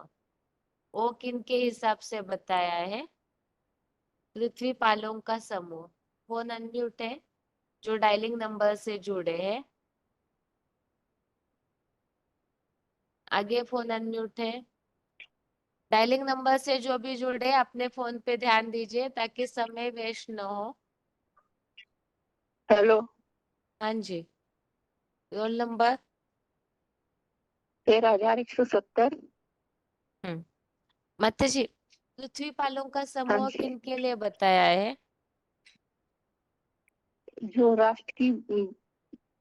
वो किन के हिसाब से बताया है? पृथ्वी पालों का समूह। फोन अनम्यूट है, जो डायलिंग नंबर से जुड़े हैं। आगे फोन अनम्यूट है। डायलिंग नंबर से जो भी जुड़े अपने फोन पे ध्यान दीजिए ताकि समय वेस्ट न हो। हेलो। हाँ जी, रोल नंबर 13,170। माता जी, पृथ्वी पालों का हाँ समूह जी, किन के लिए बताया है? जो राष्ट्र की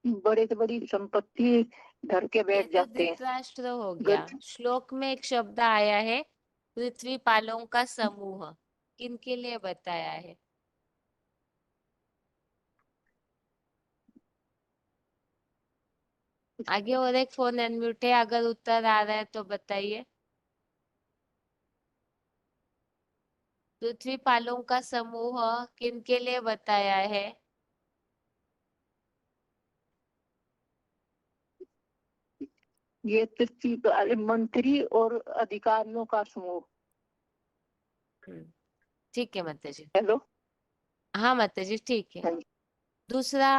बड़े से बड़ी संपत्ति धर के ये बैठ तो जाते हैं। धृतराष्ट्र हो गया। श्लोक में एक शब्द आया है पृथ्वी पालों का समूह, किन के लिए बताया है? आगे और एक फोन अनम्यूट है, अगर उत्तर आ रहा है तो बताइए। पृथ्वी पालों का समूह किन के लिए बताया है? ये पृथ्वी वाले मंत्री और अधिकारियों का समूह। ठीक है माता जी। हेलो। हाँ माता जी, ठीक है। हाँ जी। दूसरा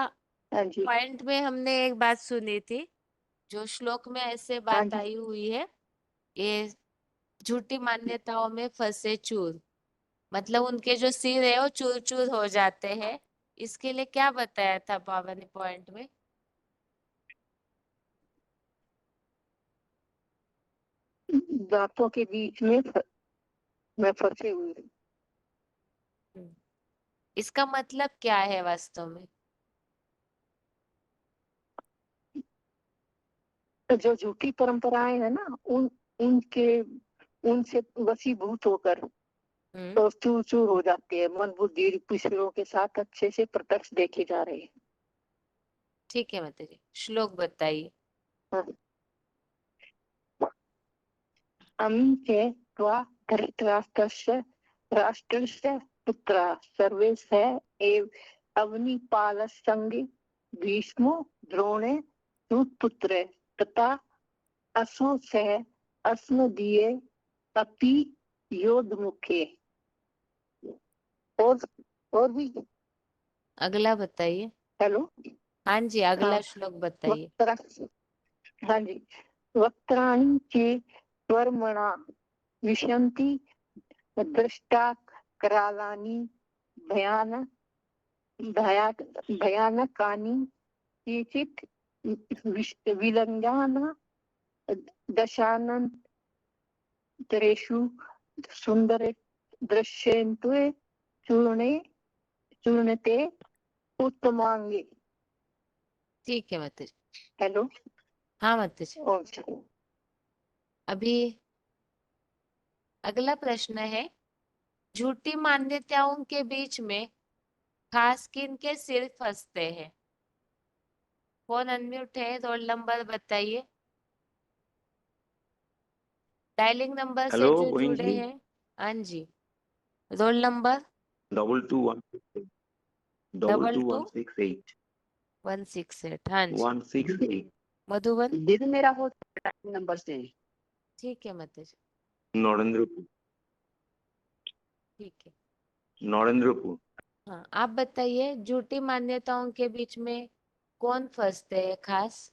हाँ जी। पॉइंट में हमने एक बात सुनी थी, जो श्लोक में ऐसे हाँ बात जी। आई हुई है, ये झूठी मान्यताओं में फंसे चूर, मतलब उनके जो सिर है वो चूर चूर हो जाते हैं। इसके लिए क्या बताया था बाबा ने पॉइंट में? दांतों के बीच में फंसे हुए। इसका मतलब क्या है वास्तव में? जो झूठी परंपराएं है ना, उनसे वशीभूत होकर तो चूर चूर हो जाते हैं। मन बुद्धि पिछड़ों के साथ अच्छे से प्रत्यक्ष देखे जा रहे हैं। ठीक है माता जी, श्लोक बताइए। अमी के त्वा धृतराष्ट्रस्य राष्ट्रस्य पुत्रा सर्वे स एव अवनीपालसंगे भीष्मो द्रोणे सूतपुत्रे तथा असो सह अस्मदीये अपि योधमुखे। और भी। अगला बताइए। हेलो। हाँ जी, अगला हाँ, श्लोक बताइए। हाँ जी। वक्त्राणि चे वर्मणा विशन्ति दृष्टा करालानि भयानकानि केचित् विलंगान दशानन्तरेषु सुन्दरे दृश्यन्ते चूर्णते उत्तमांगे। ठीक है माता जी। हेलो। हाँ माता जी। ओके। अभी अगला प्रश्न है, झूठी मान्यताओं के बीच में खास किन के सिर फंसते हैं? फोन अनम्यूट है, रोल नंबर बताइए। डायलिंग नंबर से हेलो जो गोविंद जुड़े जी। हैं। हाँ जी, रोल नंबर 222168 168। हाँ जी, 168 मधुबन। दीदी मेरा हो नंबर से। ठीक है माता जी, नरेंद्रपुर। ठीक है। नरेंद्रपुर। हाँ, आप बताइए, झूठी मान्यताओं के बीच में कौन फंसते हैं खास?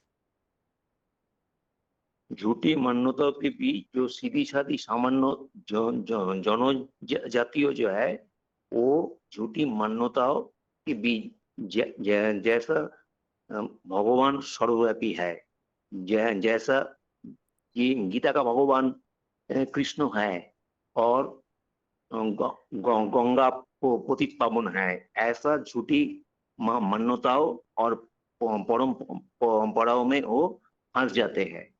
झूठी मान्यताओं के बीच जो सीधी सादी सामान्य जनजातियों जो है वो झूठी मान्यताओं के बीच जैसा भगवान सर्वव्यापी है, जैसा कि गीता का भगवान कृष्ण है और गंगा पतित पावन है, ऐसा झूठी मान्यताओं और परंपराओं में वो फंस जाते हैं।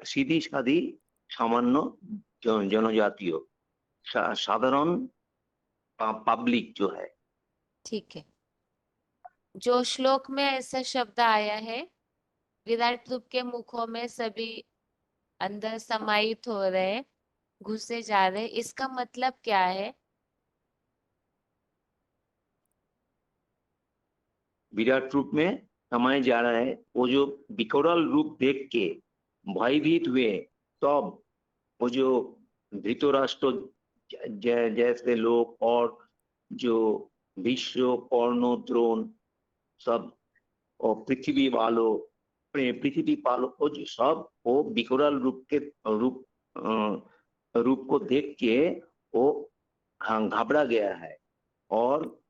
सीधी सादी सामान्य जनजातियों साधारण पब्लिक जो है। ठीक है। जो श्लोक में ऐसा शब्द आया है, विराट रूप के मुखों में सभी अंदर समाहित हो रहे, घुसे जा रहे, इसका मतलब क्या है? विराट रूप में समाये जा रहा है, वो जो विकराल रूप देख के भयभीत हुए, तब वो जो धृतराष्ट्र जैसे लोग और जो विश्व कर्णो द्रोण सब और पृथ्वी वालों वो जो सब वो विकराल रूप के रूप को देख के वो घबरा गया है और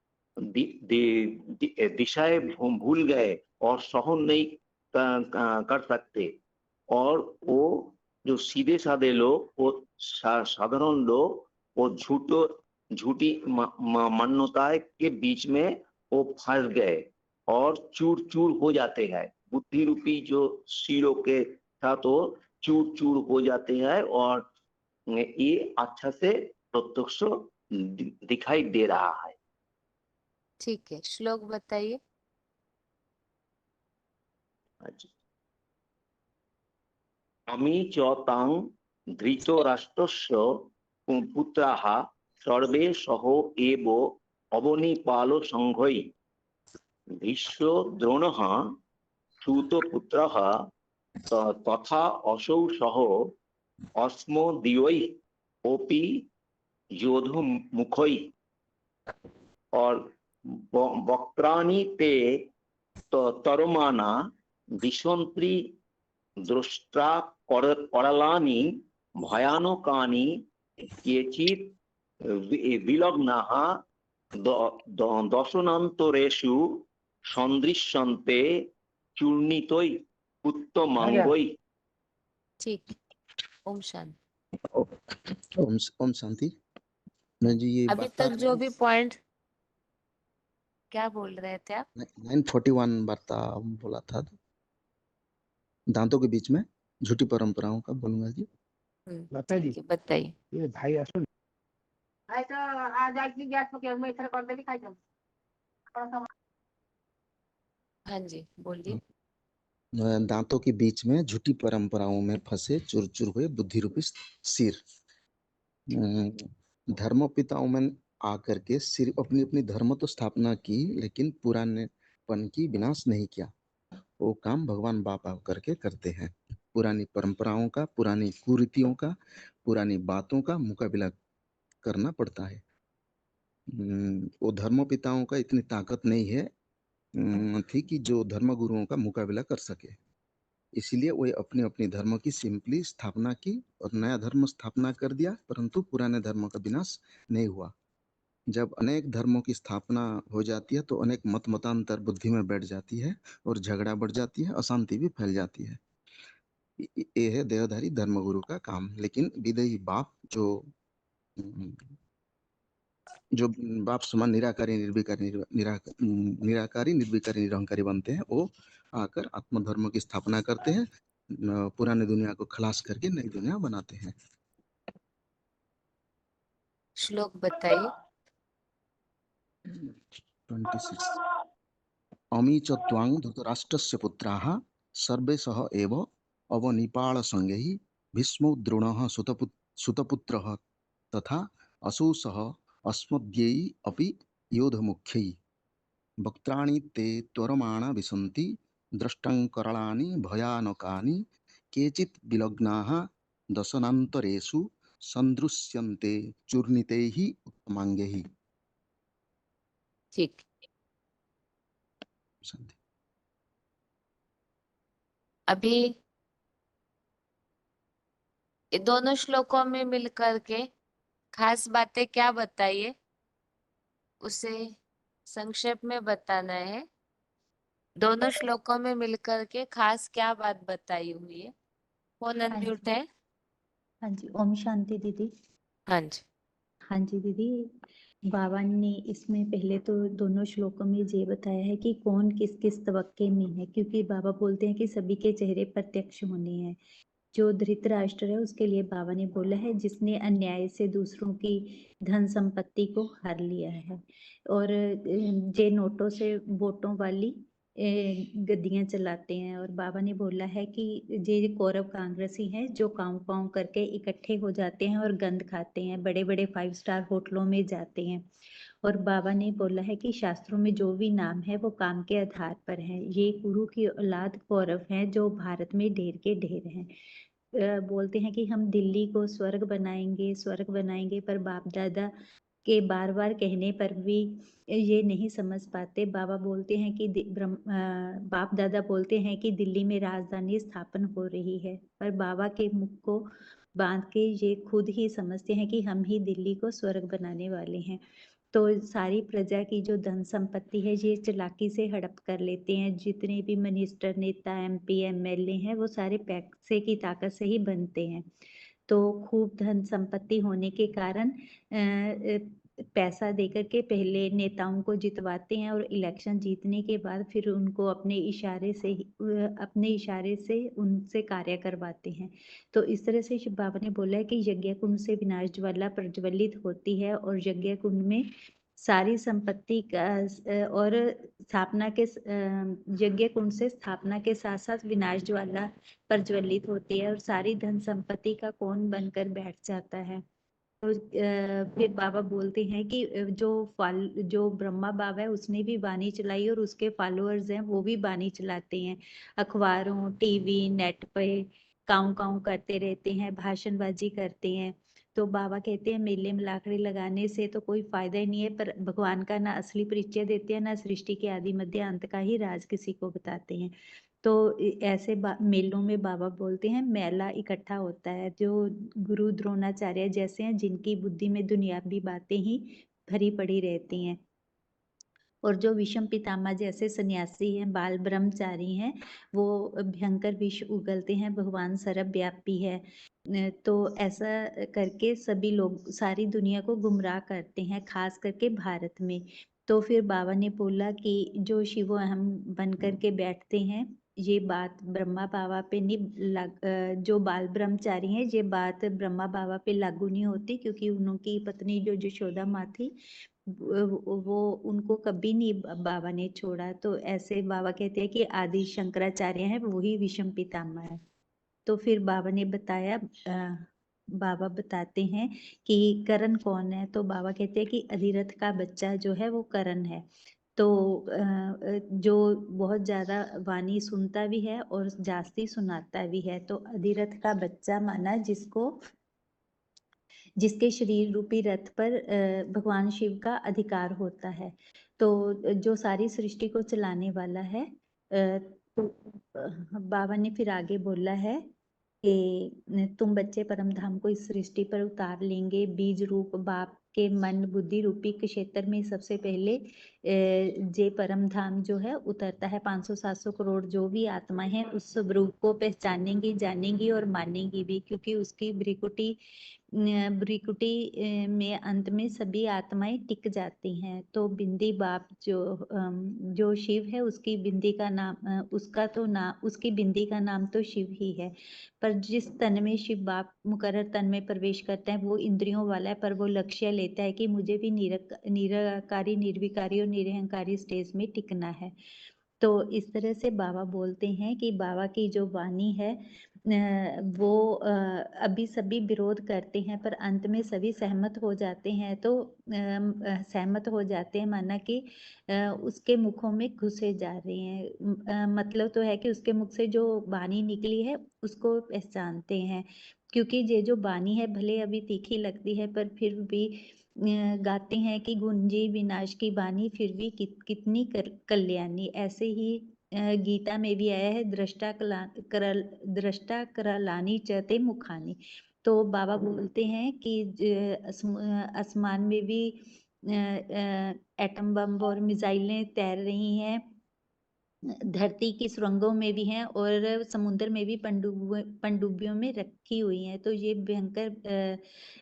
दिशाएं भूल गए और सहन नहीं कर सकते। और वो जो सीधे साधे लोग, वो साधारण लोग, वो झूठी मान्यताएं के बीच में वो फंस गए और चूर चूर हो जाते हैं। बुद्धि रूपी जो सिरों के साथ वो चूर चूर हो जाते हैं और ये अच्छा से प्रत्यक्ष दिखाई दे रहा है। ठीक है, श्लोक बताइए। अमी च तां धृतराष्ट्रस्य पुत्राः सर्वे सह एव अवनीपालो संघै भीष्म द्रोणः सूतपुत्रः तथा असौ सह अस्मदीयैः अपि योधमुखैः और वक्त्राणि ते तरमाना दिशन्ति दृष्टा करालानि भयानकानि केचित् विलग्नाः दशनान्तरेषु सन्दृश्यन्ते चूर्णितै उत्तमांगै। ठीक, ओम शांति। ओम शांति। मैं जी ये अभी तक जो भी पॉइंट क्या बोल रहे थे आप? 941 वार्ता बोला था, दांतों के बीच में झूठी परंपराओं का बोलूंगा जी। बताइए। ये भाई असुन भाई तो आज की गैस में मैं इधर कर देली खाई जाऊं। हाँ जी, बोलिए। दांतों के बीच में झूठी परंपराओं में फंसे चूर चूर हुए बुद्धि रूपी सिर। धर्म पिताओं में आकर के सिर अपनी अपनी धर्म तो स्थापना की, लेकिन पुरानेपन की विनाश नहीं किया। वो काम भगवान बाप करके करते हैं। पुरानी परंपराओं का, पुरानी कुरीतियों का, पुरानी बातों का मुकाबला करना पड़ता है। वो धर्म पिताओं का इतनी ताकत नहीं है थी कि जो धर्म गुरुओं का मुकाबला कर सके। इसीलिए वो अपने अपने धर्म की सिंपली स्थापना की और नया धर्म स्थापना कर दिया, परंतु पुराने धर्म का विनाश नहीं हुआ। जब अनेक धर्मों की स्थापना हो जाती है तो अनेक मतांतर बुद्धि में बैठ जाती है और झगड़ा बढ़ जाती है, अशांति भी फैल जाती है। ये है देहधारी धर्मगुरु का काम। लेकिन विदेही बाप जो बाप समान निराकारी निर्विकारी निरहंकारी बनते हैं, वो आकर आत्मधर्म की स्थापना करते हैं, पुरानी दुनिया को खलास करके नई दुनिया बनाते हैं। श्लोक बताइए। 26 अमी च त्वां धृतराष्ट्रस्य पुत्राः सर्वे सह एव अवनिपालसंगैः भीष्मो द्रोणः सुतपुत्रः तथा असूसः अस्मद्यै अपि योधमुख्यैः वक्त्राणि ते त्वरमाणा विसन्ति द्रष्टङ्कराळानि भयानकानि केचित् विलग्नाः दशनान्तरेषु सन्दृश्यन्ते चूर्णितैः उत्तमाङ्गैः। ठीक। अभी ये दोनों श्लोकों में मिलकर के खास बातें क्या बताइए, उसे संक्षेप में बताना है। दोनों श्लोकों में मिलकर के खास क्या बात बताई हुई है? कौन अनम्यूट है? हाँ जी, ओम शांति दीदी। हाँ जी। हाँ जी दीदी, बाबा ने इसमें पहले तो दोनों श्लोकों में ये बताया है कि कौन किस किस तबक्के में है, क्योंकि बाबा बोलते हैं कि सभी के चेहरे प्रत्यक्ष होने हैं। जो धृतराष्ट्र है उसके लिए बाबा ने बोला है जिसने अन्याय से दूसरों की धन संपत्ति को हर लिया है और जे नोटों से वोटों वाली गद्दियां चलाते हैं। और बाबा ने बोला है कि जे कौरव कांग्रेसी हैं जो कांव कांव करके इकट्ठे हो जाते हैं और गंद खाते हैं, बड़े बड़े 5 स्टार होटलों में जाते हैं। और बाबा ने बोला है कि शास्त्रों में जो भी नाम है वो काम के आधार पर है। ये गुरु की औलाद कौरव हैं जो भारत में ढेर के ढेर हैं। बोलते हैं कि हम दिल्ली को स्वर्ग बनाएंगे, पर बाप दादा के बार बार कहने पर भी ये नहीं समझ पाते। बाबा बोलते हैं कि बाप दादा बोलते हैं कि दिल्ली में राजधानी स्थापन हो रही है, पर बाबा के मुख को बांध के ये खुद ही समझते हैं कि हम ही दिल्ली को स्वर्ग बनाने वाले हैं। तो सारी प्रजा की जो धन संपत्ति है ये चालाकी से हड़प कर लेते हैं। जितने भी मिनिस्टर, नेता, MP, MLA हैं वो सारे पैसे की ताकत से ही बनते हैं। तो खूब धन संपत्ति होने के कारण पैसा देकर के पहले नेताओं को जितवाते हैं और इलेक्शन जीतने के बाद फिर उनको अपने इशारे से उनसे कार्य करवाते हैं। तो इस तरह से शिव बाबा ने बोला है कि यज्ञ कुंड से विनाश ज्वाला प्रज्वलित होती है और यज्ञ कुंड में सारी संपत्ति का और स्थापना के यज्ञ कुंड से स्थापना के साथ साथ विनाश ज्वाला प्रज्वलित होती है और सारी धन संपत्ति का कौन बनकर बैठ जाता है। तो फिर बाबा बोलते हैं कि जो ब्रह्मा बाबा है उसने भी वाणी चलाई और उसके फॉलोअर्स हैं वो भी वाणी चलाते हैं। अखबारों, टीवी, नेट पे काऊ काऊ करते रहते हैं, भाषणबाजी करते हैं। तो बाबा कहते हैं मेले में लाकड़ी लगाने से तो कोई फायदा ही नहीं है, पर भगवान का ना असली परिचय देते हैं ना सृष्टि के आदि मध्य अंत का ही राज किसी को बताते हैं। तो ऐसे मेलों में बाबा बोलते हैं मेला इकट्ठा होता है जो गुरु द्रोणाचार्य जैसे हैं जिनकी बुद्धि में दुनियावी बातें ही भरी पड़ी रहती हैं। और जो विषम पितामह जैसे सन्यासी हैं, बाल ब्रह्मचारी हैं, वो भयंकर विष उगलते हैं, भगवान सर्वव्यापी है। तो ऐसा करके सभी लोग सारी दुनिया को गुमराह करते हैं, खास करके भारत में। तो फिर बाबा ने बोला कि जो शिवो अहम बन करके बैठते हैं, ये बात ब्रह्मा बाबा पे नहीं जो बाल ब्रह्मचारी हैं ये बात ब्रह्मा बाबा पे लागू नहीं होती, क्योंकि उनकी पत्नी जो यशोदा माँ थी वो उनको कभी नहीं बाबा ने छोड़ा। तो ऐसे बाबा कहते हैं कि आदि शंकराचार्य हैं वही विषम पितामह है। तो फिर बाबा ने बताया बाबा बताते हैं कि करण कौन है। तो बाबा कहते हैं कि अधिरथ का बच्चा जो है वो करण है। तो जो बहुत ज्यादा वाणी सुनता भी है और जास्ती सुनाता भी है। तो अधिरथ का बच्चा माना जिसके शरीर रूपी रथ पर भगवान शिव का अधिकार होता है। तो जो सारी सृष्टि को चलाने वाला है। तो बाबा ने फिर आगे बोला है कि तुम बच्चे परम धाम को इस सृष्टि पर उतार लेंगे। बीज रूप बाप के मन बुद्धि रूपी क्षेत्र में सबसे पहले जे परम धाम जो है उतरता है। 500-700 करोड़ जो भी आत्मा है उस स्वरूप को पहचानेंगी, जानेंगी और मानेंगी भी, क्योंकि उसकी भ्रिकुटी में अंत में सभी आत्माएं टिक जाती हैं। तो बिंदी बाप जो शिव है उसकी बिंदी का नाम उसकी बिंदी का नाम तो शिव ही है। पर जिस तन में शिव बाप मुकर्रर तन में प्रवेश करता है वो इंद्रियों वाला है, पर वो लक्ष्य लेता है कि मुझे भी निराकारी, निर्विकारी और निरहंकारी स्टेज में टिकना है। तो इस तरह से बाबा बोलते हैं कि बाबा की जो वाणी है वो अभी सभी विरोध करते हैं पर अंत में सभी सहमत हो जाते हैं। तो सहमत हो जाते हैं माना कि उसके मुखों में घुसे जा रहे हैं। मतलब तो है कि उसके मुख से जो वाणी निकली है उसको पहचानते हैं, क्योंकि ये जो वाणी है भले अभी तीखी लगती है पर फिर भी गाते हैं कि गुंजी विनाश की वाणी फिर भी कितनी कल्याणी। ऐसे ही गीता में भी आया है, दृष्टा करालानी चते मुखानी। तो बाबा बोलते हैं कि आसमान में भी एटम बम और मिसाइलें तैर रही हैं, धरती की सुरंगों में भी हैं और समुद्र में भी पनडुब्बियों में रखी हुई हैं। तो ये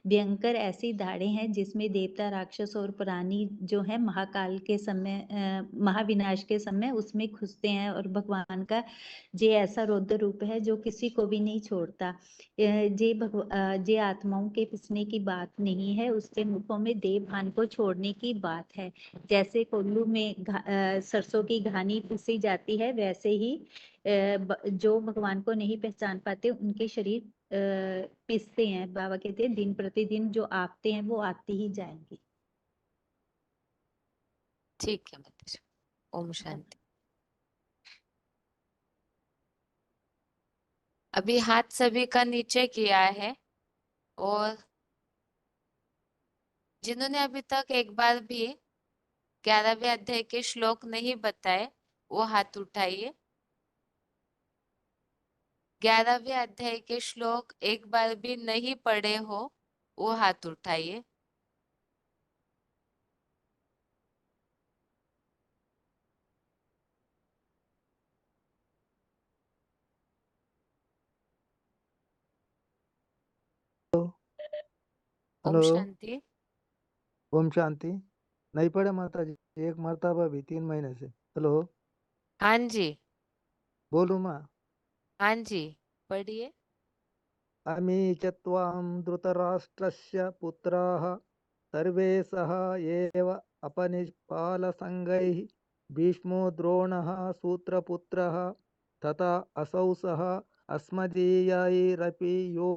भयंकर ऐसी धारें हैं जिसमें देवता, राक्षस और प्राणी जो है महाकाल के समय महाविनाश के समय उसमें घुसते हैं। और भगवान का ये ऐसा रौद्र रूप है जो किसी को भी नहीं छोड़ता। ये आत्माओं के पिसने की बात नहीं है, उसके मुखों में देव भान को छोड़ने की बात है। जैसे कोल्लू में सरसों की घानी पिसी जाती है, वैसे ही जो भगवान को नहीं पहचान पाते उनके शरीर पिसते हैं। बाबा कहते हैं दिन प्रतिदिन जो आपते हैं वो आते ही जाएंगे। ठीक है माताजी। ओम शांति। अभी हाथ सभी का नीचे किया है और जिन्होंने अभी तक एक बार भी 11वें अध्याय के श्लोक नहीं बताए वो हाथ उठाइए। 11वें अध्याय के श्लोक एक बार भी नहीं पढ़े हो वो हाथ उठाइए। ओम हेलो, शांति। ओम शांति। नहीं पढ़े माता जी, एक मर्तबा भी 3 महीने से। हेलो, हाँ जी, बोलूँ माँ? हाँ जी, पढ़िए। अमी च त्वां धृतराष्ट्रस्य पुत्राः सर्वे सह एव अपनिष्पालसङ्गैः भीष्मो द्रोणः सूत्रपुत्रः तथा असौ सह अस्मदीयैरपि यो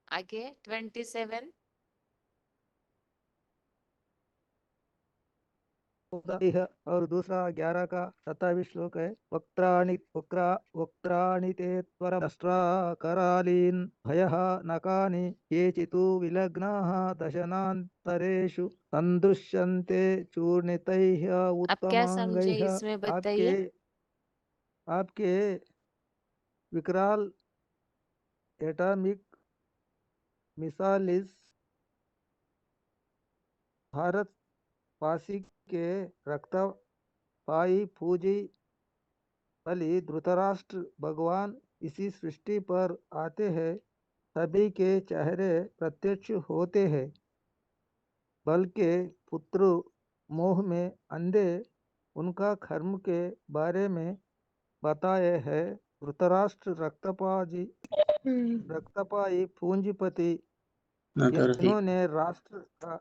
आगे 27। और दूसरा 11 का 27 श्लोक है। वक्त्राणि ते त्वरष्ट्रा करालीन् भयः नकानि केचितु विलग्नाः दशनान्तरेषु सन्दृश्यन्ते चूर्णितैः आप क्या समझे उत्तमांगैः। इसमें आपके बताइए। आपके विकराल एटॉमिक मिसाइल्स भारत वासी के रक्तपाई फौजी बलि धृतराष्ट्र भगवान इसी सृष्टि पर आते हैं, सभी के चेहरे प्रत्यक्ष होते हैं, बल्कि पुत्र मोह में अंधे उनका कर्म के बारे में बताए हैं। धृतराष्ट्र रक्तपाई पूंजीपति जिन्होंने राष्ट्र का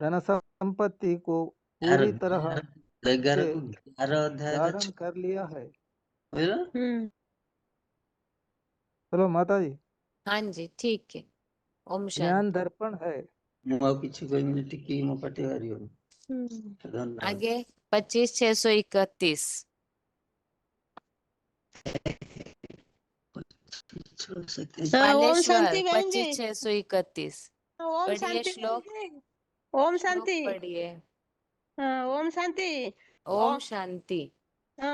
धन संपत्ति को पूरी तरह से धारण कर लिया है। चलो माता जी, हाँ जी, ठीक है। ओम ज्ञान शांति। दर्पण है। आगे 25,631। ओम बालेश्वर शांति बहन जी। 25,631 ओम पढ़िए शांति बहन श्लोक। जी। ओम श्लोक शांति। पढ़िए। ओम शांति। ओम शांति।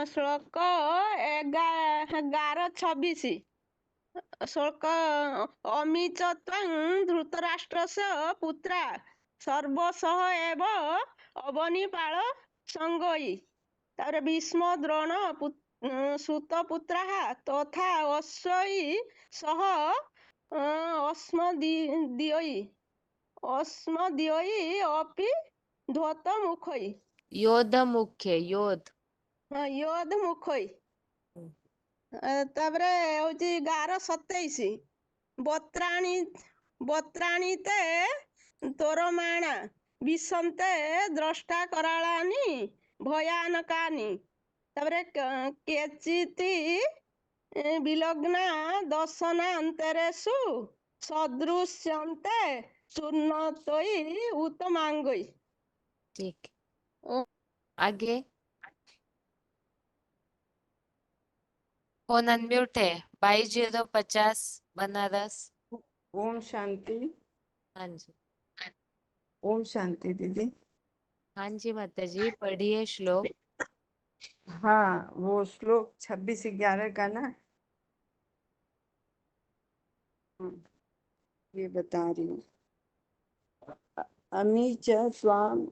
श्लोक 11:26। शुल्क अमी च त्वं धृतराष्ट्रस्य पुत्रा सर्वसः एव अवनिपाल संगई तारे भीष्म द्रोण सुतपुत्राः तथा अश्वई सह अस्मदीयै अपि ध्वतमुखै योध मुख्य योध योध मुखै तापरे हଉଛି 11:27 ବତ୍ରାଣି ତେ ତୋରମାଣା ବିଶନ୍ତେ ଦ୍ରଷ୍ଟା କରାଳାନି ଭୟାନକାନି ତାପରେ କେଚିତି ବିଲଗ୍ନା ଦଶନାନ୍ତରେଷୁ ସଦୃଶ୍ୟନ୍ତେ ଚୂର୍ଣ୍ଣତୋଇ उत्तमांगई। ठीक आगे फोन अनम्यूट है 2250 बनारस। ओम शांति। हाँ जी ओम शांति दीदी। हाँ जी माता जी पढ़िए श्लोक। हाँ वो श्लोक 26-11 का ना ये बता रही हूँ। अमी च स्वाम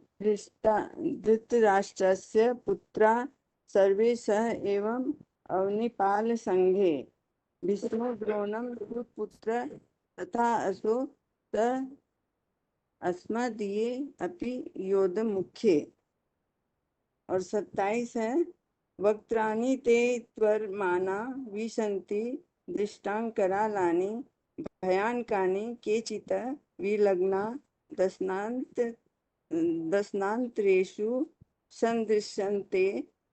धृतराष्ट्रस्य पुत्रा सर्वे सह एवं अवनिपाल संघे विष्णु द्रोणम पुत्र तथा असो त अस्मदीये अपि योध मुख्ये। और 27 है वक्त्राणि ते त्वरमाना विशन्ति दृष्टांकरालानि भयानकानि केचित् विलग्ना दशनान्तरेषु सन्दृश्यन्ते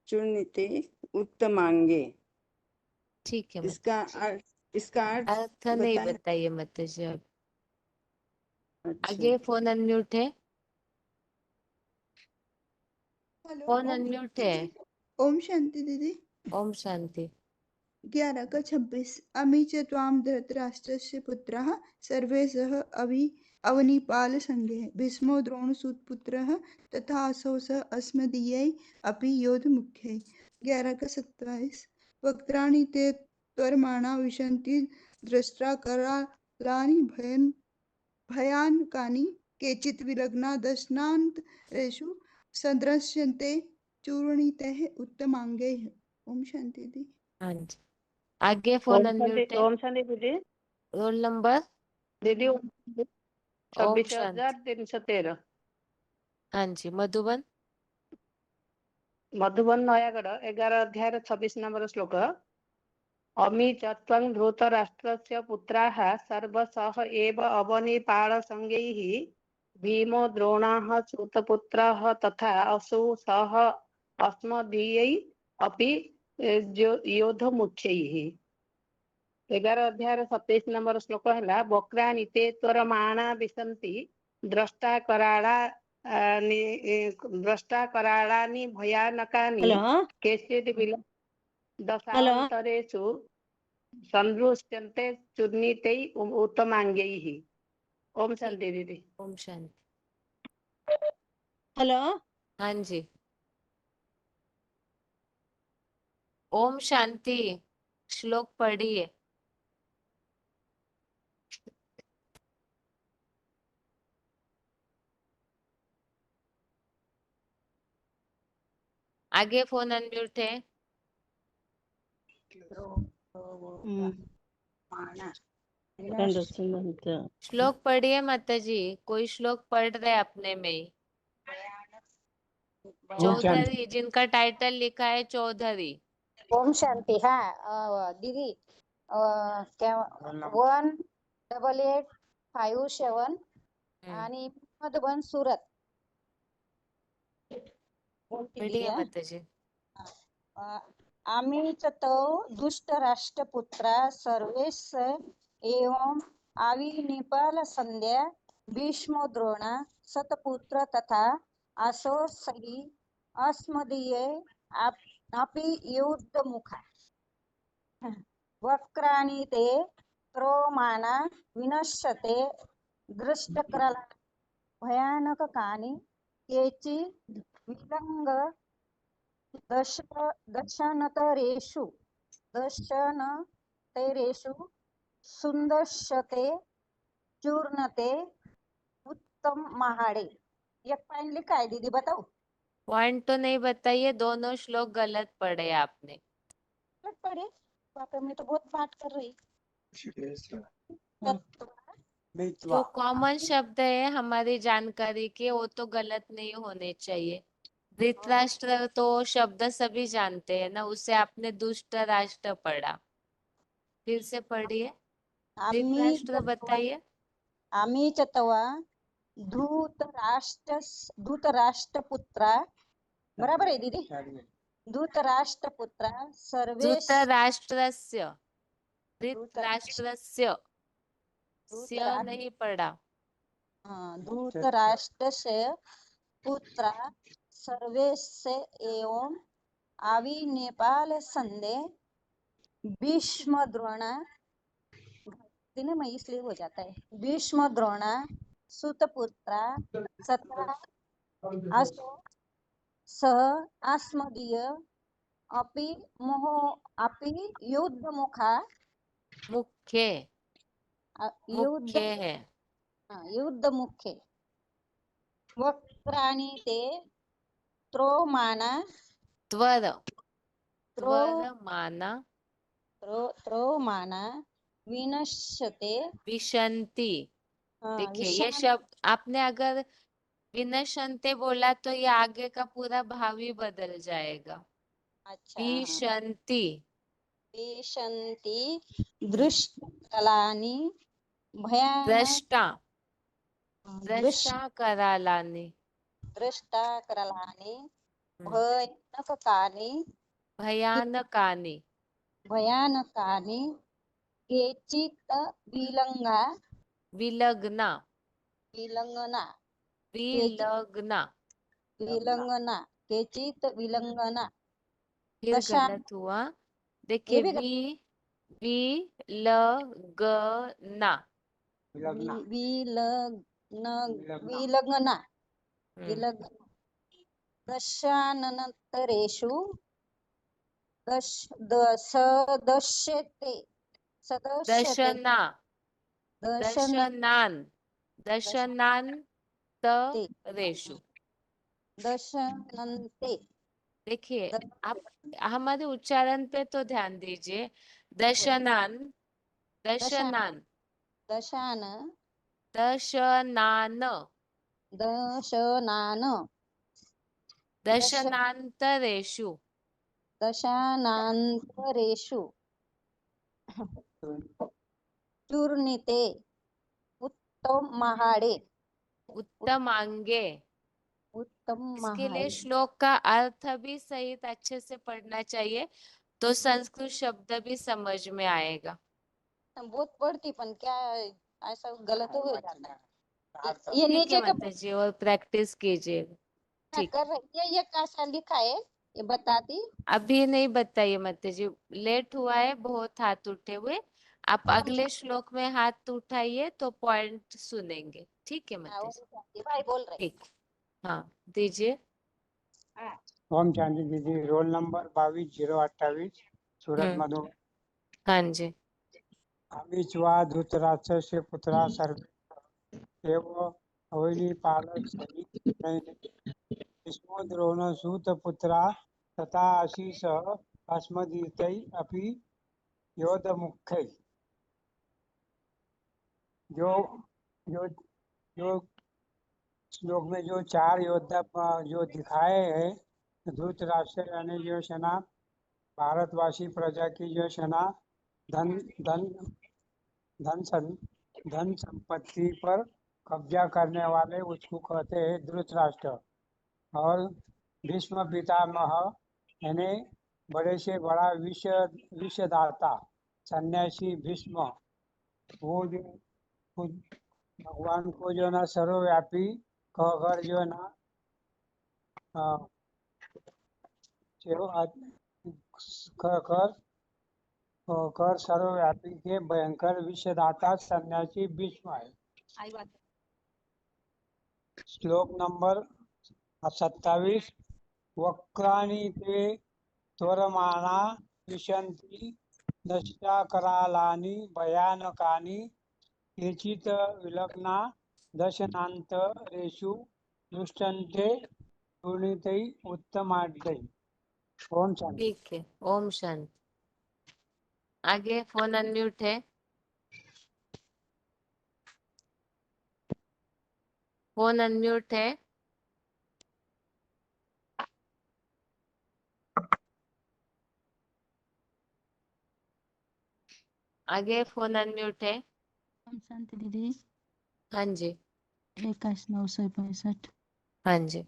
चूर्णिते उत्तमांगे। ठीक है इसका अर्थ नहीं बताएं। बताइए माता जी अब। अच्छा। आगे फोन अनम्यूट है। हेलो फोन ओम अनम्यूट शांति है। जी। ओम शांति दीदी। ओम शांति 11:26 अमी च त्वां धृतराष्ट्रस्य पुत्राः सर्वे सह अवनिपाल संघे भीष्मो द्रोणसूतपुत्रः तथा असौ स अस्मदीयै अपि योधमुख्यै। 11:27 वक्त्राणि ते त्वरमाणा विशन्ति दृष्ट्रा करालानि भयानकानि केचित् विलग्ना दशनान्तरेषु सदृश्यन्ते चूर्णितैः उत्तमांगैः। ओम शांति दी। हाँ जी आगे फोन अनम्यूट है। ओम शांति दीदी। रोल नंबर दीदी ओम 26,313। हाँ जी मधुबन मधुबन नयागढ़ 11 अध्याय 26 नंबर श्लोक अमी चत्वं धृतराष्ट्रस्य पुत्राः सर्वसः एव अवनिपाल संगैः भीमो द्रोणाः सूतपुत्राः तथा असौ सह अस्मदीयै अपि योधमुख्यैः। 11 अध्याय 27 नंबर श्लोक है वक्राणि ते त्वरमाणा विशन्ति द्रष्टा कराळानि भयानकानि केचित् दशान्तरेषु सन्दृश्यन्ते चूर्णितै उत्तमांगैः। ओम शांति दीदी। ओम शांति हेलो हाँ जी ओम शांति श्लोक पढ़िए। आगे फोन अनम्यूट है। श्लोक पढ़िए माता जी। कोई श्लोक पढ़ रहे अपने में ही। चौधरी जिनका टाइटल लिखा है चौधरी। ओम शांति। हाँ दीदी 18857 आणि मधुबन सूरत। बढ़िया माता जी। आम्ही च तो दुष्ट राष्ट्रपुत्रा सर्वेस एवं आविनिपाल संध्या भीष्म द्रोणा सतपुत्र तथा असो सही अस्मदीये अपि युद्धमुखा। वक्राणि ते त्रोमाना विनश्यते दृष्टकराला भयानकानि केचि विलंग दशनतरेषु सुंदश्यते चूर्णते उत्तम महाड़े। ये पॉइंट लिखा है दीदी, बताओ। पॉइंट तो नहीं बताइए, दोनों श्लोक गलत पढ़े आपने। गलत पढ़े? बाप रे, मैं तो बहुत पाठ कर रही। जो कॉमन शब्द है हमारी जानकारी के, वो तो गलत नहीं होने चाहिए। धृतराष्ट्र तो शब्द सभी जानते हैं ना, उससे आपने दुष्ट राष्ट्र पढ़ा। फिर से पढ़िए, धृतराष्ट्र बताइए। आम्ही चतवा धूतराष्ट्रपुत्रा, बराबर है दीदी? धूतराष्ट्रपुत्रा सर्वेश धृतराष्ट्रस्य, धृतराष्ट्रस्य स्य नहीं पढ़ा। धूतराष्ट्रस्य पुत्रा सर्वेस्य एवं आवी नेपाल संदे भीष्म द्रोणा, दिन में इसलिए हो जाता है, भीष्म द्रोणा सुतपुत्रा 17 असो सह आस्मदीय अपि मोहो अपि युद्धमुखा, मुख्य युद्ध मुख्य है, युद्धमुखे वक्राणि ते त्रोमाना त्वर त्वरमाना त्रोमाना विनश्यते विशंति। देखिए ये विशान। शब्द आपने अगर विनशंते बोला तो ये आगे का पूरा भाव ही बदल जाएगा। अच्छा, विशंति, विशन्ति दृष्टकलानि भयानक दृष्टा दृष्टा करालानि, दृष्टा करलानि भयानकानि भयानकानि, भयानकानि केचित् विलंगा विलग्ना विलंगना विलग्ना। विलंगना केचित् विलंगना फिर दशा। गलत हुआ। ये देखिए भी विलगना विलग्ना दशानन्तरेषु सदस्यते दशना दशन दशनान्तरेषु। दशनन्ते। देखिए आप हमारे उच्चारण पे तो ध्यान दीजिए। दशनान दशनान दशान दशनान दशनान दशनान्तरेषु। दशानान्तरेषु चूर्णिते उत्तम महाड़े उत्तमांगे। उत्तम इसके लिए महाड़े। श्लोक का अर्थ भी सहित अच्छे से पढ़ना चाहिए, तो संस्कृत शब्द भी समझ में आएगा। बहुत पढ़ती पण क्या ऐसा गलत हो जाता है। ठीक ये है नीचे का माता जी, और प्रैक्टिस कीजिए। ठीक, कर रही है, ये कैसा लिखा है ये बताती। अभी नहीं बताइए माता जी, लेट हुआ है बहुत हाथ उठे हुए। आप अगले श्लोक में हाथ उठाइए तो पॉइंट सुनेंगे। ठीक है माता जी? भाई बोल रहे। ठीक, हाँ दीजिए। ओम शांति दीदी, रोल नंबर 22-028, सूरत मधु। हाँ जी। अमीचवा धृतराष्ट्र से पुत्रा सर्वे एवं अवैली पालक भीष्मो द्रोण सूत पुत्रा तथा आशीष अस्मदीतै अपि योद्धमुख्यै। जो जो जो श्लोक में जो 4 योद्धा जो दिखाए हैं, धृतराष्ट्र यानी जो सेना, भारतवासी प्रजा की जो सेना धन धन धन संपत्ति पर कब्जा करने वाले उसको कहते हैं धृतराष्ट्र। और भीष्म पितामह यानी बड़े से बड़ा विषदाता सन्यासी भीष्म, वो जो भगवान को जो ना सर्वव्यापी कहकर जो ना कहकर सर्वव्यापी के भयंकर विषदाता सन्यासी भीष्म है। श्लोक नंबर 27, वक्राणि ते त्वरमाना विशन्ति दष्टाकरालानि भयानकानि केचित् विलग्ना दशनान्तरेषु दृष्टन्ते दुर्नीतै उत्तमार्धै। ओम शांति। ठीक है, ओम शांति। आगे फोन अनम्यूट है, फोन अनम्यूट है। आगे फोन अनम्यूट है। ओम शांति दीदी। हाँ जी, 21,965। हाँ जी।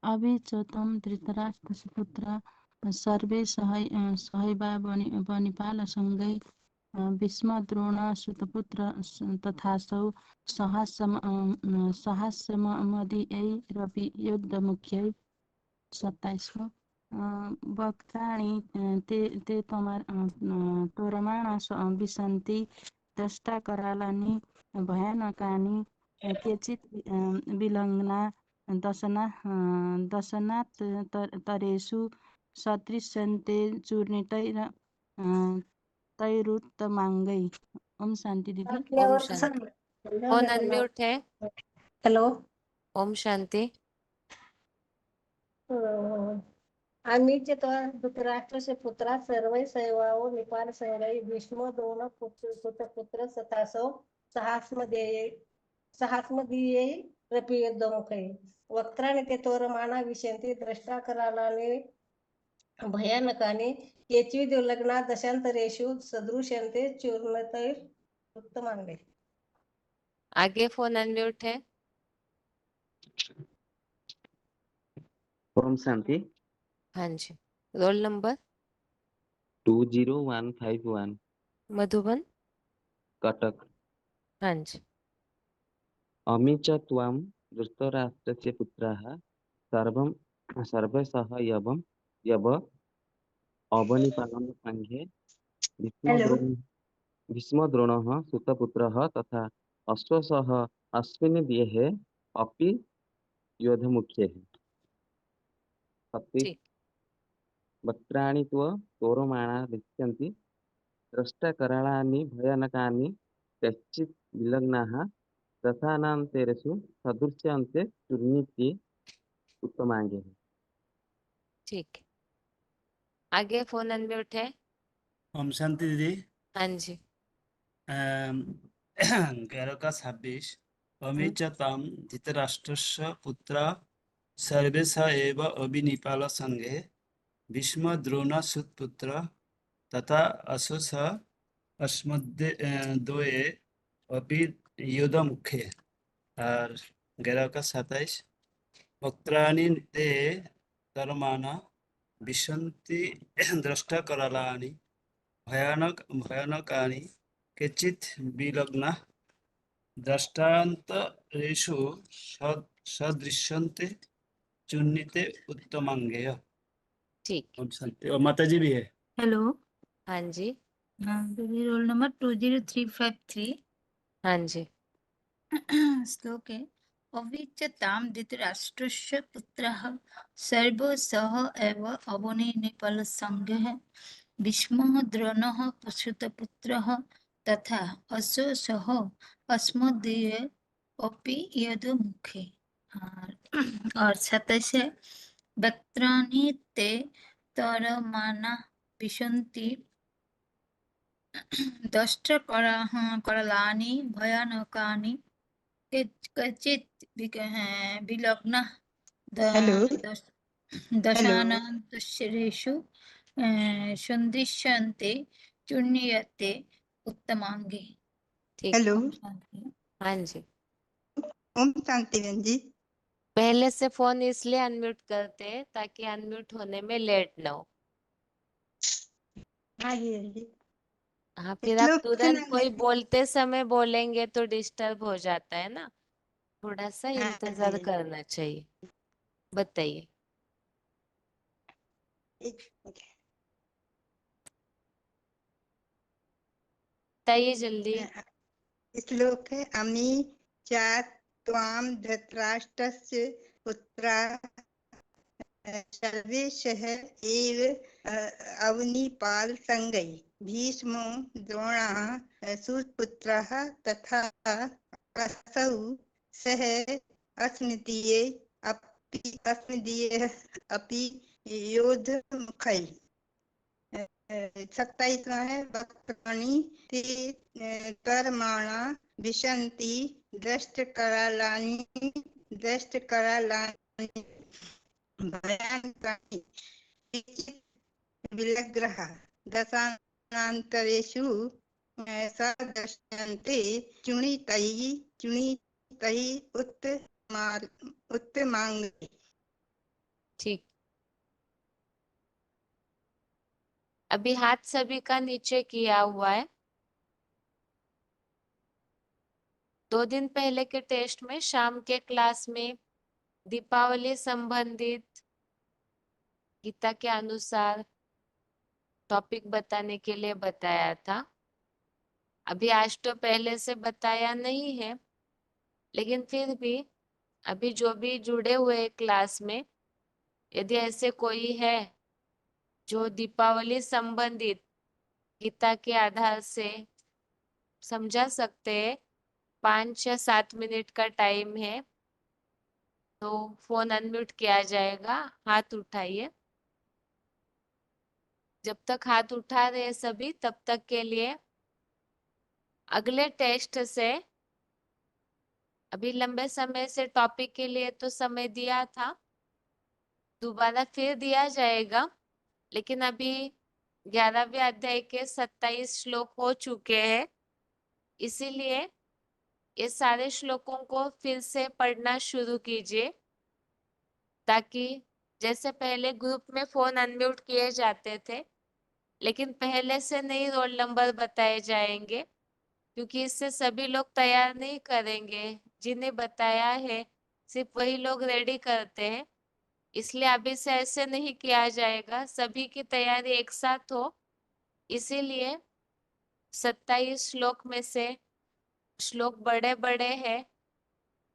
अभी चौतम धृतराष्ट्र सुपुत्र सर्वे सहैवा वनिपाल संगै भीष्म द्रोण सुतपुत्र तथासौ सहास्यमदीयैरपि युद्धमुख्यै 27वां वक्त्राणि ते तोरमाणा विसन्ति दष्टाकरालानि भयानकानि केचित् विलग्ना दशनात् तरेषु सदृश्यन्ते तैरुत्तमांगै। ओम शांति दीदी। ओम शांति। फोन अनम्यूट है। हेलो। ओम शांति। आम्ही धृतराष्ट्र से पुत्रा सर्वै सैवाओ निपाल सैरै भीष्म द्रोण पुत्र सतासौ सहास्मदीयै रपि युद्धमुखै वक्त्राणि ते तोरमाणा विशन्ति द्रष्टा करालानि भयानकानि केचित् विलग्ना दशान्तरेषु सदृश्यन्ते चूर्णतैरुत्तमाङ्गैः। आगे फोन अनम्यूट है। ओम शांति। हाँ जी। Roll number 20151 Madhuban. कटक। हाँ जी। अमी च त्वां धृतराष्ट्रस्य पुत्राः सर्वे सह यव अवनिपालं संघे भीष्मद्रोणः सुतपुत्रः तथा अश्वसः अस्मिन् देहे अपि योधमुख्ये। ठीक। वक्त्राणि तोरमाणा दृश्यन्ति द्रष्टाकरालानि भयानकानि कश्चित् विलग्नाः दशानान्तरेषु सदृश्यन्ते चूर्णिते उत्तमांगे। ठीक। आगे फोन अनम्यूट है। ओम शांति दीदी। हाँ जी। 11 अमी च तां धृतराष्ट्रस्य पुत्रा सर्वे स एव अविनिपाल संगे भीष्म द्रोण सुतपुत्र तथा अशोस अस्मद्वये अपि युद्धमुखे। और 11 वक्त्राणि ते तोरमाणा विसन्ति दष्टाकरालानि भयानकानि केचित् विलग्ना दृष्टान्तरेषु सदृश्यन्ते चूर्णिते उत्तमांगेय। ठीक। ओम शांति। और माता जी भी है। हेलो। हाँ जी। दीदी रोल नंबर 20353। हाँ जी। श्लोक है अविच्यतां धृतराष्ट्रस्य पुत्रः सर्वो सह एव अवनिपालसंघः भीष्मः द्रोणः सुतपुत्रः तथा अशो सह अस्मदीये अपि युद्धमुखे। और 27 वक्त्राणि ते तोरमाणा विशन्ति दष्टाकरालानि भयानकानि केचित् विलग्ना दशानान्तरेषु सदृश्यन्ते चूर्णीयते उत्तमांगे। ठीक। हेलो। हाँ जी। ओम शांति बहन जी। पहले से फोन इसलिए अनम्यूट करते हैं ताकि अनम्यूट होने में लेट ना हो। हाँ जी बहन जी। हाँ, फिर आप श्लोक तुरंत सुना कोई मैं। बोलते समय बोलेंगे तो डिस्टर्ब हो जाता है ना, थोड़ा सा हाँ इंतजार जी। करना चाहिए। बताइए। बताइए जल्दी। श्लोक है अमी च त्वां धृतराष्ट्रस्य पुत्रा सर्वे सह एव अवनिपाल संगै भीष्मो द्रोणः सुपुत्रः तथा असौ सह अस्मदीये अपि योद्धमुखैः। 27वां है वक्त्राणि ते कर्माणा विशन्ति दृष्टकरालानि भयानकानि विलग्रह दशानान्तरेषु स दृश्यन्ते चुणितैः उत्तमाङ्गैः। ठीक। अभी हाथ सभी का नीचे किया हुआ है। 2 दिन पहले के टेस्ट में शाम के क्लास में दीपावली संबंधित गीता के अनुसार टॉपिक बताने के लिए बताया था। अभी आज तो पहले से बताया नहीं है, लेकिन फिर भी अभी जो भी जुड़े हुए क्लास में यदि ऐसे कोई है जो दीपावली संबंधित गीता के आधार से समझा सकते हैं, 5 या 7 मिनट का टाइम है, तो फोन अनम्यूट किया जाएगा, हाथ उठाइए। जब तक हाथ उठा रहे सभी, तब तक के लिए अगले टेस्ट से अभी लंबे समय से टॉपिक के लिए तो समय दिया था, दोबारा फिर दिया जाएगा, लेकिन अभी 11वें अध्याय के 27 श्लोक हो चुके हैं, इसीलिए ये सारे श्लोकों को फिर से पढ़ना शुरू कीजिए, ताकि जैसे पहले ग्रुप में फोन अनम्यूट किए जाते थे, लेकिन पहले से नहीं रोल नंबर बताए जाएंगे, क्योंकि इससे सभी लोग तैयार नहीं करेंगे। जिन्हें बताया है सिर्फ वही लोग रेडी करते हैं, इसलिए अभी से ऐसे नहीं किया जाएगा, सभी की तैयारी एक साथ हो। इसीलिए 27 श्लोक में से श्लोक बड़े बड़े हैं,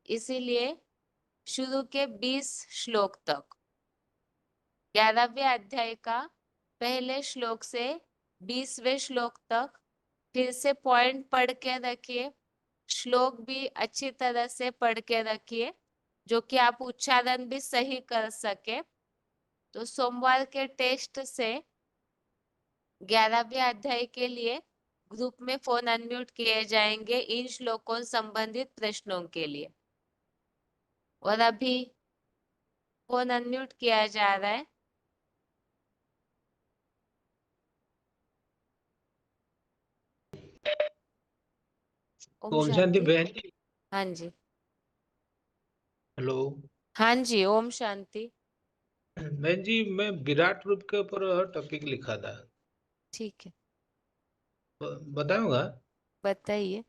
इसीलिए शुरू के 20 श्लोक तक 11वें अध्याय का पहले श्लोक से 20वें श्लोक तक फिर से पॉइंट पढ़ के रखिए, श्लोक भी अच्छी तरह से पढ़ के रखिए, जो कि आप उच्चारण भी सही कर सके। तो सोमवार के टेस्ट से 11वें अध्याय के लिए ग्रुप में फोन अनम्यूट किए जाएंगे इन श्लोकों संबंधित प्रश्नों के लिए। और अभी फोन अनम्यूट किया जा रहा है। ओम शांति बहन जी। हाँ जी। हेलो। हाँ जी, ओम शांति। बहन जी, मैं विराट रूप के ऊपर टॉपिक लिखा था, ठीक है, बताऊंगा? बताइए।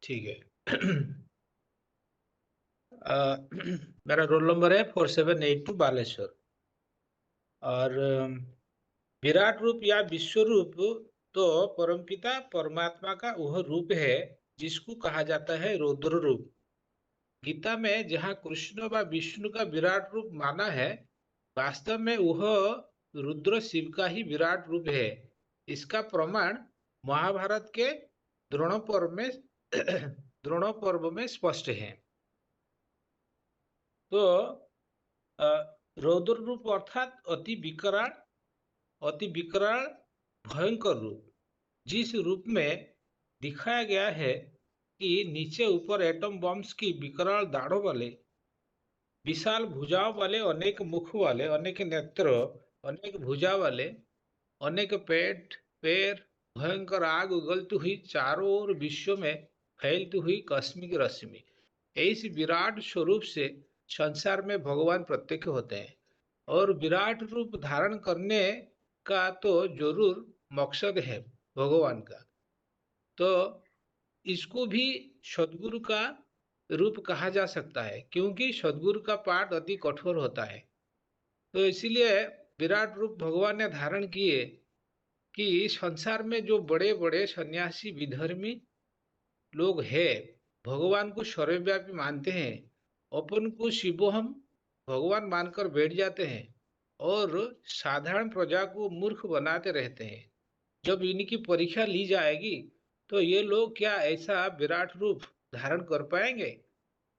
ठीक है। मेरा रोल नंबर है 4782 बालेश्वर। और विराट रूप या विश्व रूप तो परमपिता परमात्मा का वह रूप है जिसको कहा जाता है रौद्र रूप। गीता में जहाँ कृष्ण व विष्णु का विराट रूप माना है, वास्तव में वह रुद्र शिव का ही विराट रूप है। इसका प्रमाण महाभारत के द्रोण पर्व में स्पष्ट है। तो रौद्र रूप अर्थात अति विकराल भयंकर रूप, जिस रूप में दिखाया गया है कि नीचे ऊपर एटम बम्स की विकराल दाढ़ों वाले, विशाल भुजाओं वाले, अनेक मुख वाले, अनेक नेत्र, अनेक भुजा वाले, अनेक पेट पैर, भयंकर आग उगलती हुई चारों ओर विश्व में फैलती हुई कॉस्मिक रश्मि, इस विराट स्वरूप से संसार में भगवान प्रत्यक्ष होते हैं। और विराट रूप धारण करने का तो जरूर मकसद है भगवान का, तो इसको भी सदगुरु का रूप कहा जा सकता है, क्योंकि सदगुरु का पाठ अति कठोर होता है। तो इसीलिए विराट रूप भगवान ने धारण किए कि संसार में जो बड़े बड़े सन्यासी विधर्मी लोग हैं, भगवान को सर्वव्यापी मानते हैं, अपन को शिवोहम भगवान मानकर बैठ जाते हैं और साधारण प्रजा को मूर्ख बनाते रहते हैं। जब इनकी परीक्षा ली जाएगी तो ये लोग क्या ऐसा विराट रूप धारण कर पाएंगे?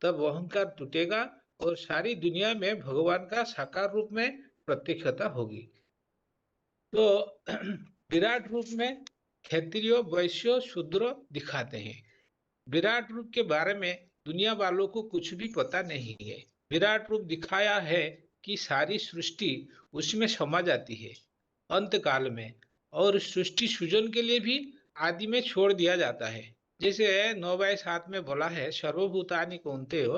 तब अहंकार टूटेगा और सारी दुनिया में भगवान का साकार रूप में प्रत्यक्षता होगी। तो विराट रूप में क्षत्रिय, वैश्य, शूद्र दिखाते हैं। विराट रूप के बारे में दुनिया वालों को कुछ भी पता नहीं है। विराट रूप दिखाया है कि सारी सृष्टि उसमें समा जाती है अंत काल में, और सृष्टि सृजन के लिए भी आदि में छोड़ दिया जाता है। जैसे 9:7 में बोला है, सर्वभूतानि कौन्तेय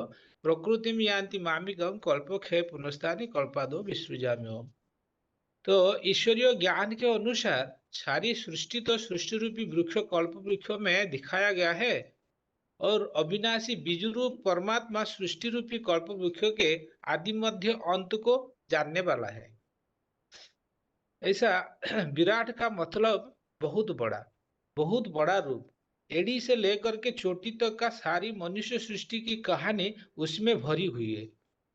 प्रकृतिम यान्ति मामिकम कल्पक्षय पुनस्तानि कल्पादो विसृजाम्यहम्। तो ईश्वरीय ज्ञान के अनुसार सारी सृष्टि तो सृष्टि रूपी वृक्ष कल्प वृक्ष में दिखाया गया है, और अविनाशी बीज रूप परमात्मा सृष्टि रूपी कल्प वृक्ष के आदि मध्य अंत को जानने वाला है। ऐसा विराट का मतलब बहुत बड़ा रूप, एड़ी से लेकर के चोटी तक का सारी मनुष्य सृष्टि की कहानी उसमें भरी हुई है।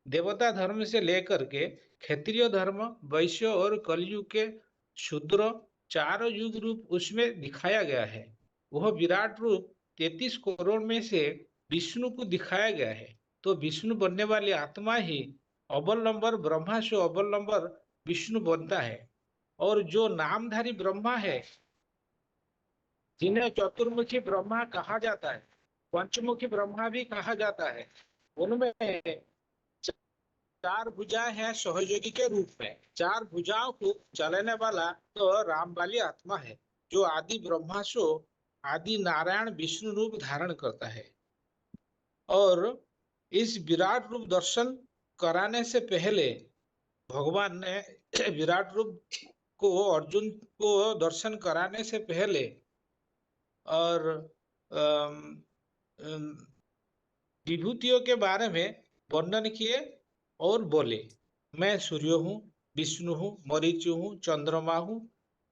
देवता धर्म से लेकर के क्षत्रिय धर्म, वैश्य और कलयुग के शूद्र, चारों युग रूप उसमें दिखाया गया है। वह विराट रूप 33 करोड़ में से विष्णु को दिखाया गया है। तो विष्णु बनने वाली आत्मा ही अव्वल नंबर ब्रह्मा से अव्वल नंबर विष्णु बनता है। और जो नामधारी ब्रह्मा है, जिन्हें चतुर्मुखी ब्रह्मा कहा जाता है, पंचमुखी ब्रह्मा भी कहा जाता है, उनमें 4 भुजाएं हैं सहयोगी के रूप में। 4 भुजाओं को चलाने वाला तो राम वाली आत्मा है, जो आदि ब्रह्मा से आदि नारायण विष्णु रूप धारण करता है। और इस विराट रूप दर्शन कराने से पहले भगवान ने विराट रूप को अर्जुन को दर्शन कराने से पहले और विभूतियों के बारे में वर्णन किए और बोले, मैं सूर्य हूँ, विष्णु हूँ, मरीचि हूँ, चंद्रमा हूँ,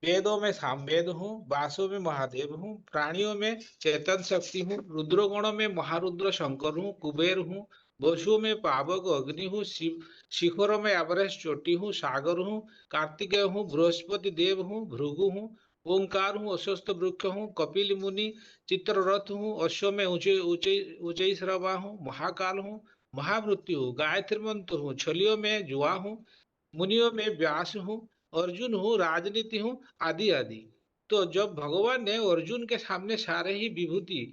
वेदों में सामवेद हूँ, वासों में महादेव हूँ, प्राणियों में चेतन शक्ति हूँ, रुद्रगणों में महारुद्र शंकर हूँ, कुबेर हूँ, वसुओं में पावक अग्नि हूँ, शिखरों में अवरेश चोटी हूँ, सागर हूँ, कार्तिकेय हूँ, बृहस्पति देव हूँ, भृगु हूँ, ओंकार हूँ, अश्वत्थ वृक्ष हूँ, कपिल मुनि, चित्ररथ हूँ, अश्व में ऊंचे ऊंचे ऊंचे श्रवा हूँ, महाकाल हूँ, महामृत्यु हूँ, गायत्री मंत्र हूँ, छलियों में जुआ हूँ, मुनियों में व्यास हूँ, अर्जुन हूँ, राजनीति हूँ, आदि आदि। तो जब भगवान ने अर्जुन के सामने सारे ही विभूति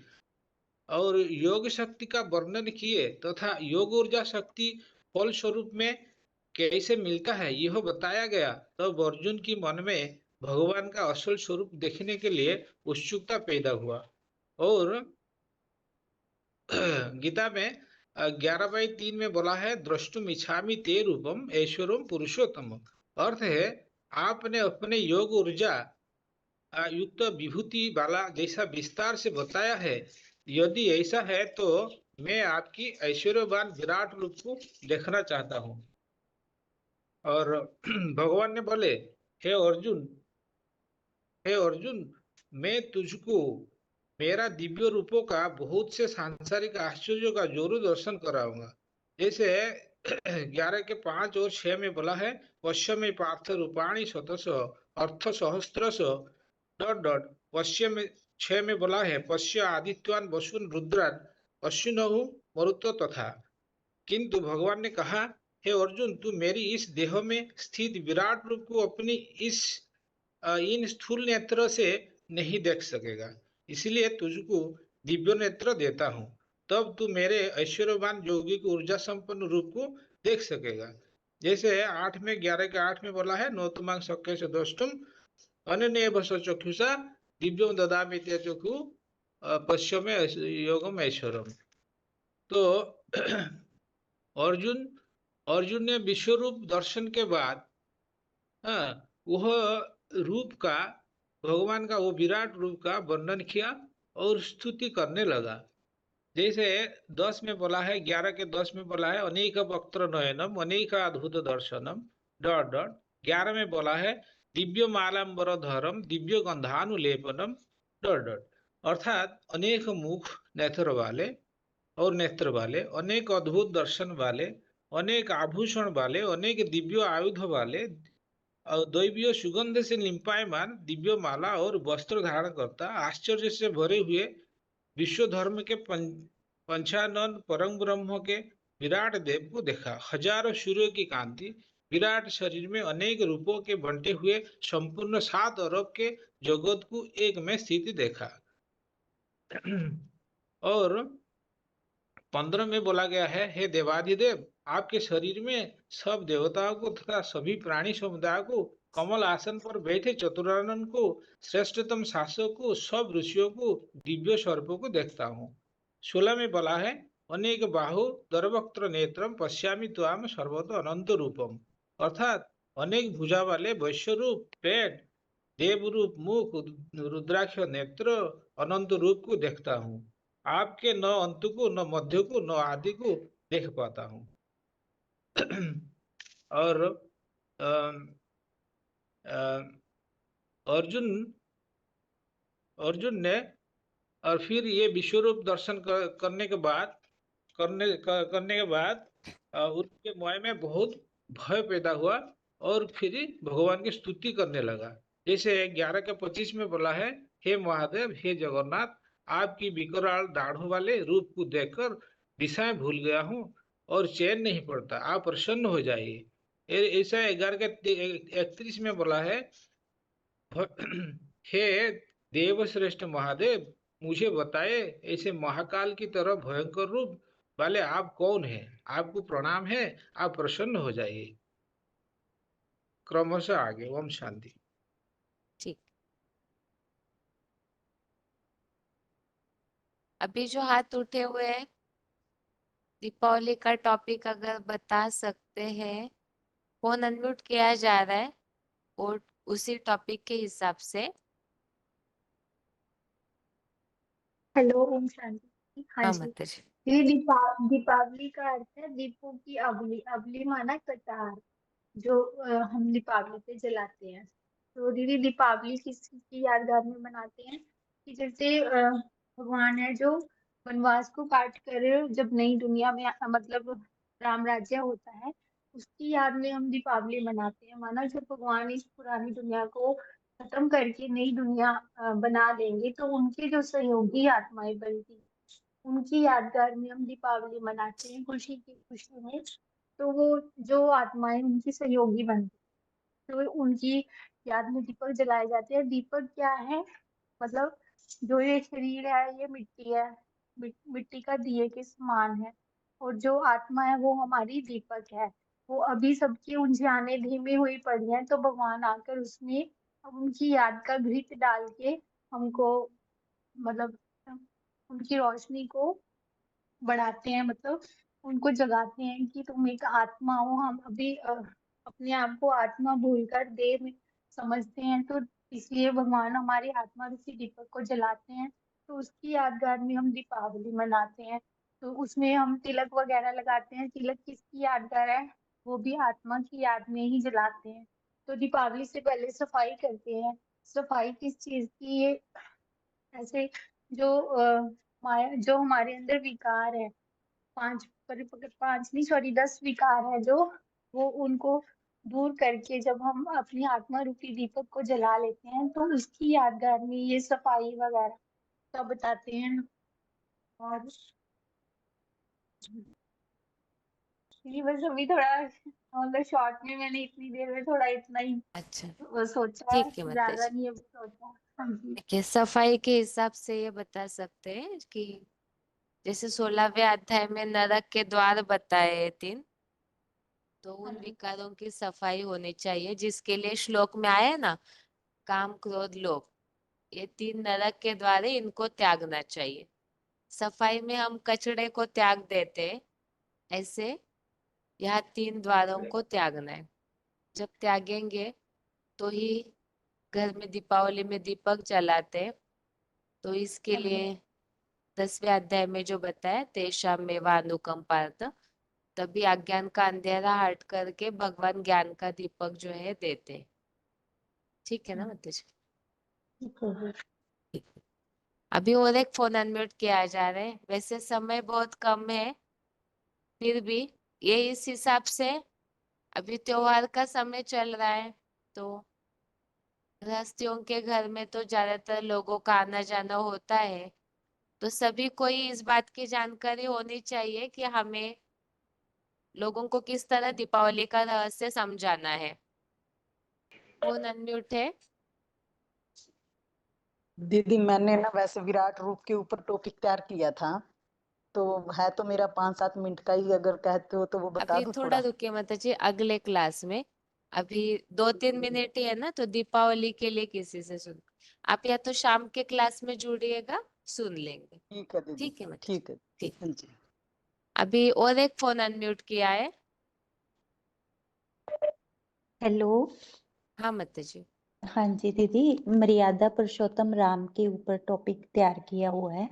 और योग शक्ति का वर्णन किए तथा योग ऊर्जा शक्ति फल स्वरूप में कैसे मिलता है यह बताया गया, तब अर्जुन की मन में भगवान का असल स्वरूप देखने के लिए उत्सुकता पैदा हुआ। और गीता में 11:3 में बोला है, द्रष्टुम इच्छामि ते रूपम ऐश्वरम पुरुषोत्तम। अर्थ है, आपने अपने योग ऊर्जा युक्त विभूति वाला जैसा विस्तार से बताया है, यदि ऐसा है तो मैं आपकी ऐश्वर्यवान विराट रूप को देखना चाहता हूँ। और भगवान ने बोले, हे अर्जुन, मैं तुझको मेरा दिव्य रूपों का बहुत से सांसारिक आश्चर्यों का जरूर दर्शन कराऊंगा। जैसे 11:5 और 6 में बोला है, पश्चिमे पार्थ रूपाणी शतश अर्थ सहस्त्रश ... पश्चिम 6 में बोला है, पश्य आदित्यान वसुन रुद्रान अश्विनहु मरुतो तथा। किंतु भगवान ने कहा, हे अर्जुन, तू मेरी इस देह में स्थित विराट रूप को अपनी इन स्थूल नेत्र से नहीं देख सकेगा, इसलिए तुझको दिव्य नेत्र देता हूँ, तब तू मेरे ऐश्वर्यवान योगिक ऊर्जा संपन्न रूप को देख सकेगा। जैसे 8 में 11:8 में बोला है, नोतुमांग शक्य से द्रष्टुम अनन्य भस चक्षुषा दिव्यम ददामि ते चक्षु पश्चिमे योगम ऐश्वरम। तो अर्जुन ने विश्व रूप दर्शन के बाद वह रूप का, भगवान का वो विराट रूप का वर्णन किया और स्तुति करने लगा। जैसे 10 में बोला है, 11:10 में बोला है, अनेक वक्त्र नयनम अनेक अद्भुत दर्शनम ... 11 में बोला है, दिव्य मालांबर धरम दिव्य गंधानुलेपनम ... अर्थात अनेक मुख नेत्र वाले और नेत्र वाले, अनेक अद्भुत दर्शन वाले, अनेक आभूषण वाले, अनेक दिव्य आयुध वाले, और दैवीय सुगंध से लिम्पायमान दिव्य माला और वस्त्र धारण करता आश्चर्य से भरे हुए विश्व धर्म के पंचानन परम ब्रह्म के विराट देव को देखा। हजारों सूर्यों की कांति विराट शरीर में अनेक रूपों के बंटे हुए संपूर्ण 7 अरब के जगत को एक में स्थित देखा। और 15 में बोला गया है, हे देवाधिदेव, आपके शरीर में सब देवताओं को तथा सभी प्राणी समुदाय को, कमल आसन पर बैठे चतुरानन को, श्रेष्ठतम शासक को, सब ऋषियों को, दिव्य सर्पों को देखता हूँ। 16 में बोला है, अनेक बाहु दरवक्त्र नेत्रम पश्यामि त्वाम सर्वतो अनंत रूपम, अर्थात अनेक भुजा वाले वैश्य रूप, पेट, देव रूप, मुख, रुद्राक्ष नेत्र, अनंत रूप को देखता हूँ। आपके न अंत को, न मध्य को, न आदि को देख पाता हूँ। और अर्जुन ने और फिर ये विश्वरूप दर्शन करने के बाद उनके मन में बहुत भय पैदा हुआ और फिर भगवान की स्तुति करने लगा। जैसे 11 के 25 में बोला है, हे महादेव, हे जगन्नाथ, आपकी विकराल दाढ़ों वाले रूप को देखकर दिशाएं भूल गया हूँ और चैन नहीं पड़ता, आप प्रसन्न हो जाइए। ऐसा 11 के 31 में बोला है, हे देवश्रेष्ठ महादेव, मुझे बताए ऐसे महाकाल की तरह भयंकर रूप वाले आप कौन हैं? आपको प्रणाम है, आप प्रसन्न हो जाइए। क्रमशः आगे। ओम शांति। ठीक, अभी जो हाथ उठे हुए हैं, दीपावली का टॉपिक अगर बता सकते हैं, फोन अनम्यूट किया जा रहा है और उसी टॉपिक के हिसाब से। हेलो, ओम शांति। हाँ हाँ जी, माता जी। ये दीपावली का अर्थ है दीपों की अबली। अबली माना कटार, जो हम दीपावली पे जलाते हैं। तो दीदी, दीपावली किसकी यादगार में मनाते हैं कि जैसे भगवान है जो वनवास को काट कर जब नई दुनिया में मतलब राम राज्य होता है, उसकी याद में हम दीपावली मनाते हैं। माना जब भगवान इस पुरानी दुनिया को खत्म करके नई दुनिया बना देंगे, तो उनके जो सहयोगी आत्माएं बनती, उनकी यादगार में हम दीपावली मनाते हैं, खुशी की खुशी में। तो वो जो आत्माएं उनकी सहयोगी बनती, तो उनकी याद में दीपक जलाए जाते हैं। दीपक क्या है? मतलब जो ये शरीर है, ये मिट्टी है, मिट्टी का दिए के समान है, और जो आत्मा है वो हमारी दीपक है। वो अभी सबकी उलझाने धीमी हुई पड़ी है, तो भगवान आकर उसमें अब उनकी याद का घृत डाल के हमको मतलब उनकी रोशनी को बढ़ाते हैं, मतलब उनको जगाते हैं कि तुम एक आत्मा हो। हम अभी अपने आप को आत्मा भूलकर देह में समझते हैं, तो इसलिए भगवान हमारी आत्मा रूपी दीपक को जलाते हैं। तो उसकी यादगार में हम दीपावली मनाते हैं। तो उसमें हम तिलक वगैरह लगाते हैं। तिलक किसकी यादगार है? वो भी आत्मा की याद में ही जलाते हैं। तो दीपावली से पहले सफाई करते हैं। सफाई किस चीज की? ये ऐसे जो माया, जो हमारे अंदर विकार है, 5 नहीं, सॉरी 10 विकार है जो, वो उनको दूर करके जब हम अपनी आत्मा रूपी दीपक को जला लेते हैं, तो उसकी यादगार में ये सफाई वगैरह का बताते हैं। और ये बस अभी थोड़ा मतलब शॉर्ट में मैंने इतनी देर में थोड़ा इतना ही अच्छा, सोचा है, ठीक है माता ज्यादा जी। नहीं अभी सोचा। हाँ जी। देखिए, सफाई के हिसाब से ये बता सकते हैं कि जैसे 16वें अध्याय में नरक के द्वार बताए 3, तो उन विकारों की सफाई होनी चाहिए, जिसके लिए श्लोक में आया है ना, काम क्रोध लोभ, ये 3 नरक के द्वार है, इनको त्यागना चाहिए। सफाई में हम कचड़े को त्याग देते, ऐसे यहाँ 3 द्वारों को त्यागना है। जब त्यागेंगे तो ही घर में दीपावली में दीपक जलाते। तो इसके लिए 10वें अध्याय में जो बताया, तेषां मेवा अनुकंपार्थ, तभी अज्ञान का अंधेरा हट करके भगवान ज्ञान का दीपक जो है देते। ठीक है ना माता जी? अभी और एक फोन अनम्यूट किया जा रहा है। वैसे समय बहुत कम है, फिर भी ये इस हिसाब से अभी त्योहार का समय चल रहा है, तो गृहस्थियों के घर में तो ज्यादातर लोगों का आना जाना होता है, तो सभी को ही इस बात की जानकारी होनी चाहिए कि हमें लोगों को किस तरह दीपावली का रहस्य समझाना है। फोन अनम्यूट है। दीदी मैंने ना वैसे विराट रूप के ऊपर टॉपिक तैयार किया था, तो है तो मेरा 5-7 मिनट का ही, अगर कहते हो तो वो बता अभी दूं थोड़ा थोड़ा। रुकिए माताजी, अगले क्लास में। अभी 2-3 मिनट ही है ना, तो दीपावली के लिए किसी से सुन, आप या तो शाम के क्लास में जुड़िएगा, सुन लेंगे। ठीक है दीदी, ठीक है माताजी, ठीक है। ठीक। हाँ जी। अभी और एक फोन अनम्यूट किया है। हेलो। हाँ माताजी। हाँ जी दीदी, मर्यादा पुरुषोत्तम राम के ऊपर टॉपिक तैयार किया हुआ है।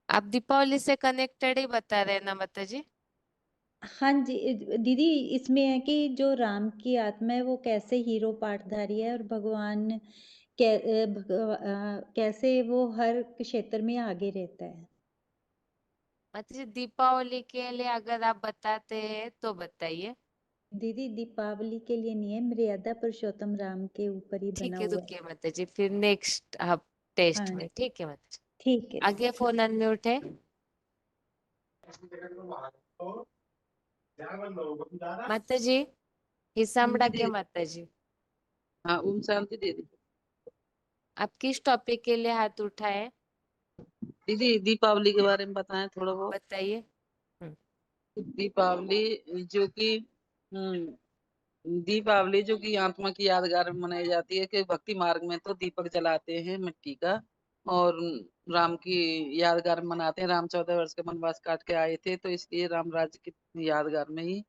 आप दीपावली से कनेक्टेड ही बता रहे हैं ना माताजी? हाँ जी दीदी, इसमें है कि जो राम की आत्मा है वो कैसे हीरो पाठधारी है, और भगवान कैसे वो हर क्षेत्र में आगे रहता है। माताजी दीपावली के लिए अगर आप बताते हैं तो बताइए। दीदी दीपावली के लिए नहीं है, मर्यादा पुरुषोत्तम राम के ऊपर ही बना ठीक है, हुआ है। रुकिए माताजी, फिर नेक्स्ट आप टेस्ट हाँ में। ठीक है माताजी। ठीक है। आगे फोन अनम्यूट है। माताजी हिसामड़ा के माताजी, हाँ ओम शांति दीदी। आप किस टॉपिक के लिए हाथ उठाए? दीदी दीपावली के बारे में बताएं थोड़ा बहुत। बताइए। दीपावली जो कि दीपावली जो कि आत्मा की यादगार मनाई जाती है, कि भक्ति मार्ग में तो दीपक जलाते हैं मिट्टी का, और राम की यादगार मनाते हैं। राम 14 वर्ष का वनवास काट के आए थे, तो इसलिए राम राज्य की यादगार में ही।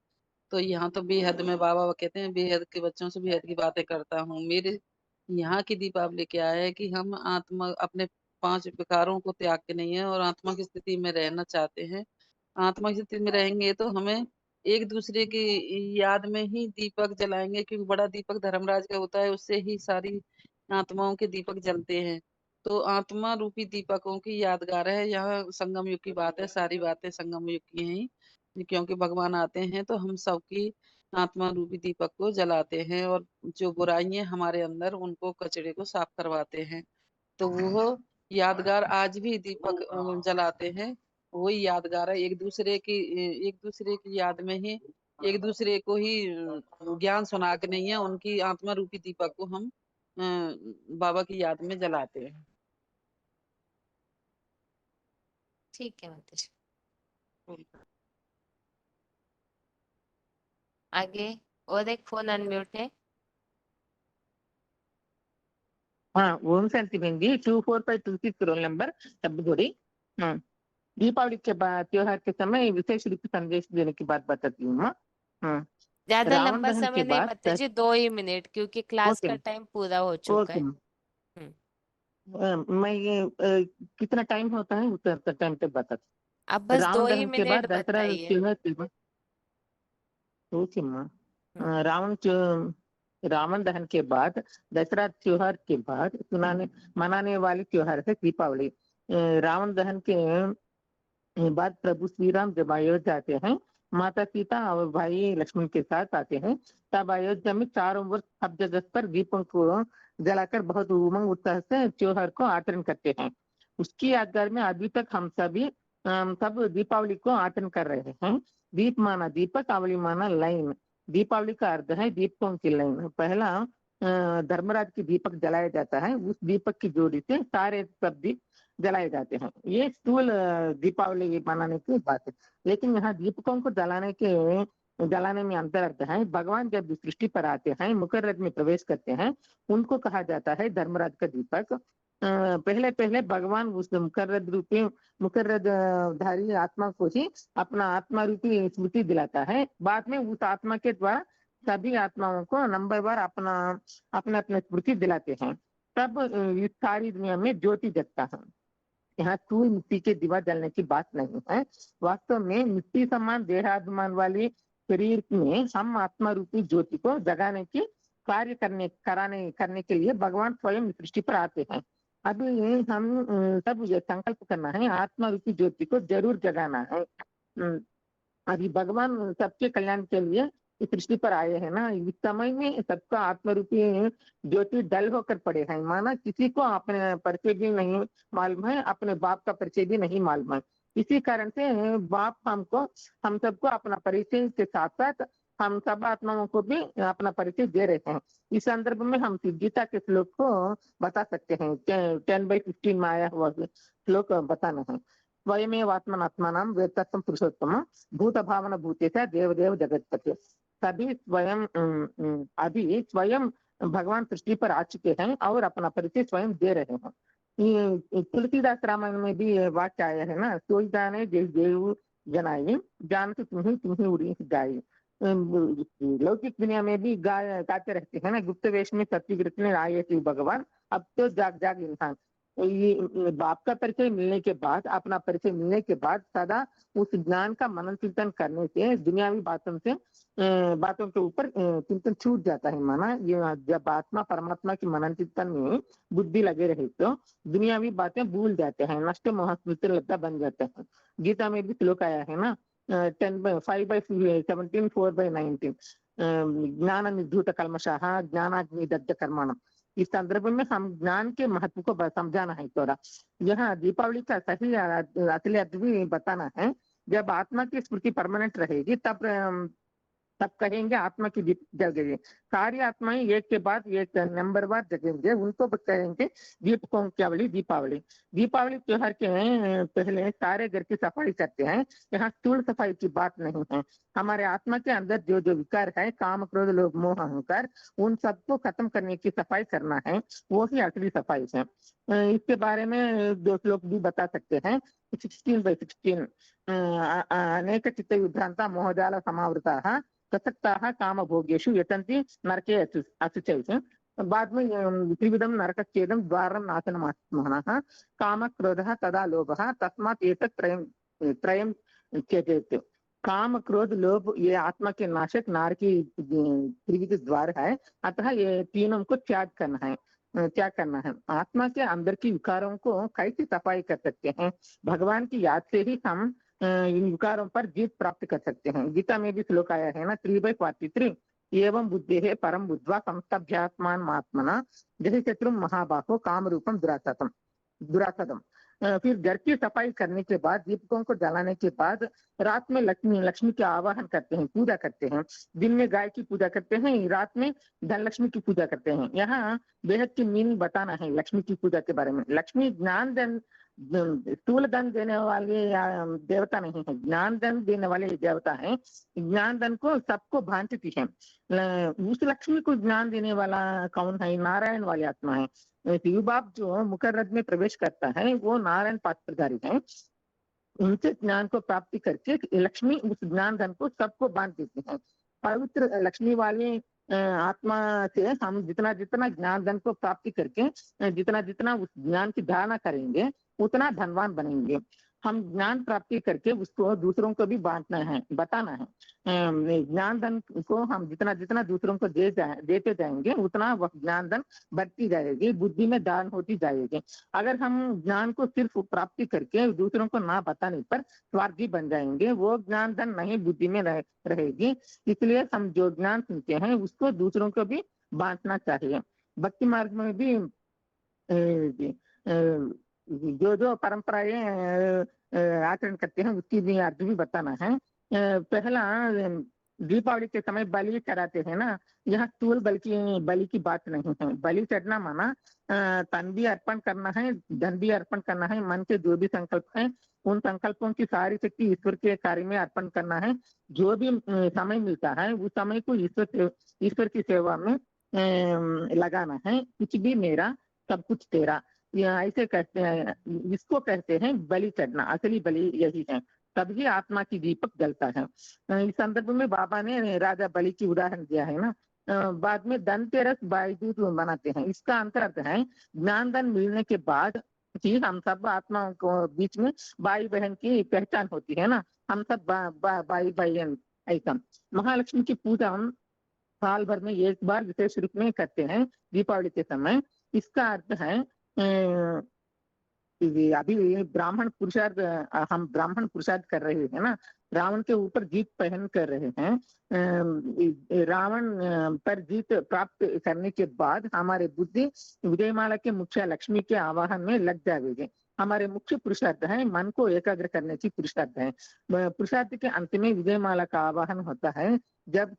तो यहाँ तो बेहद में बाबा कहते हैं, बेहद के बच्चों से बेहद की बातें करता हूँ। मेरे यहाँ की दीपावली क्या है कि हम आत्मा अपने 5 विकारों को त्याग के नहीं है और आत्मा की स्थिति में रहना चाहते हैं। आत्मा की स्थिति में रहेंगे तो हमें एक दूसरे की याद में ही दीपक जलाएंगे, क्योंकि बड़ा दीपक धर्मराज का होता है, उससे ही सारी आत्माओं के दीपक जलते हैं। तो आत्मा रूपी दीपकों की यादगार है। यह संगम युग की बात है, सारी बातें संगम युग की हैं, क्योंकि भगवान आते हैं तो हम सबकी आत्मा रूपी दीपक को जलाते हैं, और जो बुराइयां हमारे अंदर उनको कचरे को साफ करवाते हैं। तो वो यादगार आज भी दीपक जलाते हैं, वही यादगार है। एक दूसरे की याद में ही एक दूसरे को ही ज्ञान सुना के नहीं है, उनकी आत्मा रूपी दीपक को हम बाबा की याद में जलाते हैं। ठीक है माताजी। आगे और एक फोन अनम्यूट है। हाँ ओम शांति बहन जी, 2452 रोल नंबर तब्बगुड़ी। हाँ, दीपावली के बाद त्योहार के समय विशेष रूप से संदेश देने की बात बताती हूँ। हाँ, ज्यादा रावण लंबा दहन समय के नहीं बाद माताजी, 2 ही मिनट, क्योंकि क्लास ओके का टाइम पूरा हो चुका है। मैं ये कितना टाइम होता है उतना टाइम पे बता। अब बस 2 रावण ही दहन के बाद मिनट दसरा बताइए। त्योहार के बाद ओके माँ। रावण दहन के बाद दसरा त्योहार के बाद मनाने वाली त्योहार है दीपावली। रावण दहन के बाद प्रभु श्री राम जब अयोध्या आते हैं, माता सीता और भाई लक्ष्मण के साथ आते हैं, तब अयोध्या में चारों ओर सब जगह पर दीपों को जलाकर बहुत उमंग उत्साह से त्योहार को आचरण करते हैं। उसकी यादगार में अभी तक हम सभी सब दीपावली को आचरण कर रहे हैं। दीप माना दीपक, आवली माना लाइन। दीपावली का अर्थ है दीपकों की लाइन। पहला धर्मराज की दीपक जलाया जाता है, उस दीपक की जोड़ी से सारे सब दीप जलाए जाते हैं। ये स्थूल दीपावली मनाने की बात है। लेकिन यहाँ दीपकों को जलाने में अंतर अर्थ है। भगवान जब सृष्टि पर आते हैं, मुकर्रद में प्रवेश करते हैं, उनको कहा जाता है धर्मराज का दीपक। पहले पहले भगवान उस मुकर्रद धारी आत्मा को ही अपना आत्मा रूपी स्मृति दिलाता है। बाद में उस आत्मा के द्वारा सभी आत्माओं को नंबरवार अपना अपना स्मृति दिलाते हैं। तब इस सारी दुनिया में ज्योति जगता है। यहाँ सूर्य मिट्टी के दीवा जलने की बात नहीं है। वास्तव में मिट्टी समान देहाभिमान वाले शरीर में हम आत्मा रूपी ज्योति को जगाने की कार्य करने के लिए भगवान स्वयं सृष्टि पर आते हैं। अभी हम सब ये संकल्प करना है, आत्मा रूपी ज्योति को जरूर जगाना है। अभी भगवान सबके कल्याण के लिए इस सृष्टि पर आए हैं ना, इस समय में सबका आत्मरूपी ज्योति डल होकर पड़े हैं। माना किसी को अपने परिचय भी नहीं मालूम है, अपने बाप का परिचय भी नहीं मालूम है। इसी कारण से बाप हम सबको अपना परिचय के साथ साथ हम सब आत्माओं को भी अपना परिचय दे रहे हैं। इस संदर्भ में हम गीता के श्लोक को बता सकते हैं। 10/15 में आया हुआ श्लोक बताना है। स्वयमेव आत्मनात्मानां वेत्तत्वं पुरुषोत्तम भूत भावना भूतेश देवदेव जगतपति। सभी स्वयं भगवान सृष्टि पर आ चुके हैं और अपना परिचय स्वयं दे रहे हैं। तुलसीदास रामायण में भी वाक्य आया है ना, सोई जाने जय देव जनाई जान तो तुम्हें उड़ी गाई। लौकिक दुनिया में भी गाते रहते हैं ना, गुप्त वेश में सत्यव्रत में आए थे भगवान, अब तो जाग इंसान। ये बाप का परिचय मिलने के बाद, अपना परिचय मिलने के बाद सदा उस ज्ञान का मनन चिंतन करने से दुनियावी बातों के ऊपर चिंतन छूट जाता है। माना ये जब आत्मा परमात्मा की मनन चिंतन में बुद्धि लगे रहे तो दुनियावी बातें भूल जाते हैं, नष्ट मोह स्मृति लता बन जाते हैं। गीता में भी श्लोक आया है ना, 5/17 4/19 ज्ञान निर्धूत कल्मषः ज्ञानाग्नि दग्ध कर्मणम्। इस संदर्भ में हम ज्ञान के महत्व को समझाना है थोड़ा। यहाँ दीपावली का सही असली अर्थ भी बताना है। जब आत्मा की स्मृति परमानेंट रहेगी तब कहेंगे आत्मा की दीप जल गई। सारी आत्माएं एक के बाद एक नंबरवार जगेंगे, उनको कहेंगे दीपकों की दीपावली। दीपावली त्योहार के पहले सारे घर की सफाई करते हैं। यहाँ स्थूल सफाई की बात नहीं है। हमारे आत्मा के अंदर जो जो विकार है, काम क्रोध लोभ मोह अहंकार, उन सबको खत्म करने की सफाई करना है, वो ही असली सफाई है। इसके बारे में 2 श्लोक भी बता सकते हैं। 16/16 अनेक चित्त विभ्रांता मोहजाल समावृता प्रसक्ता काम भोगेशु यतन्ति नरके अशुचैः। बाद में त्रिविधम नरकच्छेदम द्वारम नाशनम् आत्मनः काम क्रोधः तदा लोभः तस्मात् एतत् त्रयं त्यजेत्। काम क्रोध लोभ ये आत्मा के नाशक नार की त्रिविध द्वार है, अतः ये तीनों को त्याग करना है। आत्मा के अंदर की विकारों को कैसे सफाई कर सकते हैं? भगवान की याद से ही हम इन विकारों पर जीत प्राप्त कर सकते हैं। गीता में भी श्लोक आया है ना, 3/43 एवं बुद्धि है परम बुद्ध्वा संस्तभ्यात्मान आत्मना जैसे शत्रु महाबाहो काम रूपम दुरासदम। फिर घर की सफाई करने के बाद, दीपकों को जलाने के बाद रात में लक्ष्मी का आवाहन करते हैं, पूजा करते हैं। दिन में गाय की पूजा करते हैं, रात में धन लक्ष्मी की पूजा करते हैं। यहाँ बेहद की मीनिंग बताना है लक्ष्मी की पूजा के बारे में। लक्ष्मी ज्ञान धन स्थूल धन देने वाले देवता नहीं है, ज्ञान धन देने वाले देवता है। ज्ञान धन को सबको बांटती है। उस लक्ष्मी को ज्ञान देने वाला कौन है? नारायण वाली आत्मा है। शिव बाप जो मुकर्रद में प्रवेश करता है वो नारायण पात्रधारी है। उनसे ज्ञान को प्राप्ति करके लक्ष्मी उस ज्ञान धन को सबको बांट देती है। पवित्र लक्ष्मी वाली आत्मा से हम जितना जितना ज्ञान धन को प्राप्ति करके जितना जितना उस ज्ञान की धारणा करेंगे उतना धनवान बनेंगे। हम ज्ञान प्राप्ति करके उसको दूसरों को भी बांटना है, बताना है। ज्ञान धन को हम जितना जितना दूसरों को देते जाएंगे उतना वह ज्ञान धन बढ़ती जाएगी, बुद्धि में दान होती जाएगी। अगर हम ज्ञान को सिर्फ प्राप्ति करके दूसरों को ना बताने पर स्वार्थी बन जाएंगे, वो ज्ञान धन नहीं बुद्धि में रहेगी। इसलिए हम जो ज्ञान सुनते हैं उसको दूसरों को भी बांटना चाहिए। भक्ति मार्ग में भी जो परंपराएं आचरण करते हैं उसकी भी अर्थ भी बताना है। पहला दीपावली के समय बलि चढ़ाते हैं ना, यहाँ स्थूल बलि की बात नहीं है। बलि चढ़ना माना तन भी अर्पण करना है, धन भी अर्पण करना है, मन के जो भी संकल्प है उन संकल्पों की सारी शक्ति ईश्वर के कार्य में अर्पण करना है। जो भी समय मिलता है उस समय को ईश्वर की सेवा में लगाना है। कुछ भी मेरा सब कुछ तेरा, ऐसे कहते हैं। इसको कहते हैं बलि चढ़ना। असली बलि यही है, तभी आत्मा की दीपक जलता है। इस संदर्भ में बाबा ने राजा बलि की उदाहरण दिया है ना। बाद में धनतेरस भाई दूज मनाते हैं। इसका अंतर्थ है ज्ञान धन मिलने के बाद ही हम सब आत्माओं को बीच में भाई बहन की पहचान होती है ना, हम सब भाई बहन। ऐसा महालक्ष्मी की पूजा हम साल भर में एक बार विशेष रूप में करते हैं दीपावली के समय। इसका अर्थ है अभी ब्राह्मण पुरुषार्थ हम ब्राह्मण पुरुषार्थ कर रहे हैं ना, रावण के ऊपर जीत पहन कर रहे हैं। रावण पर जीत प्राप्त करने के बाद हमारे बुद्धि उदयमाला के मुख्य लक्ष्मी के आवाहन में लग जाएगी। हमारे मुख्य पुरुषार्थ है मन को एकाग्र करने की पुरुषार्थ है। पुरुषार्थ के अंत में विजयमाला का आवाहन होता है। जब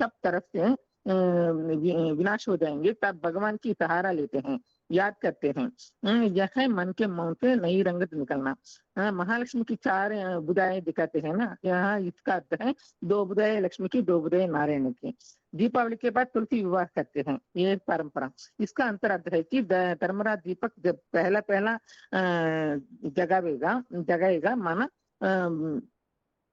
सब तरफ से विनाश हो जाएंगे तब भगवान की सहारा लेते हैं, याद करते हैं। यह है मन के मुंह से नई रंगत निकलना। महालक्ष्मी की 4 बुदाएं दिखाते हैं ना, यहाँ इसका अर्थ है 2 बुदाएं लक्ष्मी की, 2 बुदाएं नारायण की। दीपावली के बाद तुलसी विवाह करते हैं, ये परंपरा। इसका अंतरार्थ है कि धर्मराज दीपक जब पहला जगाएगा माना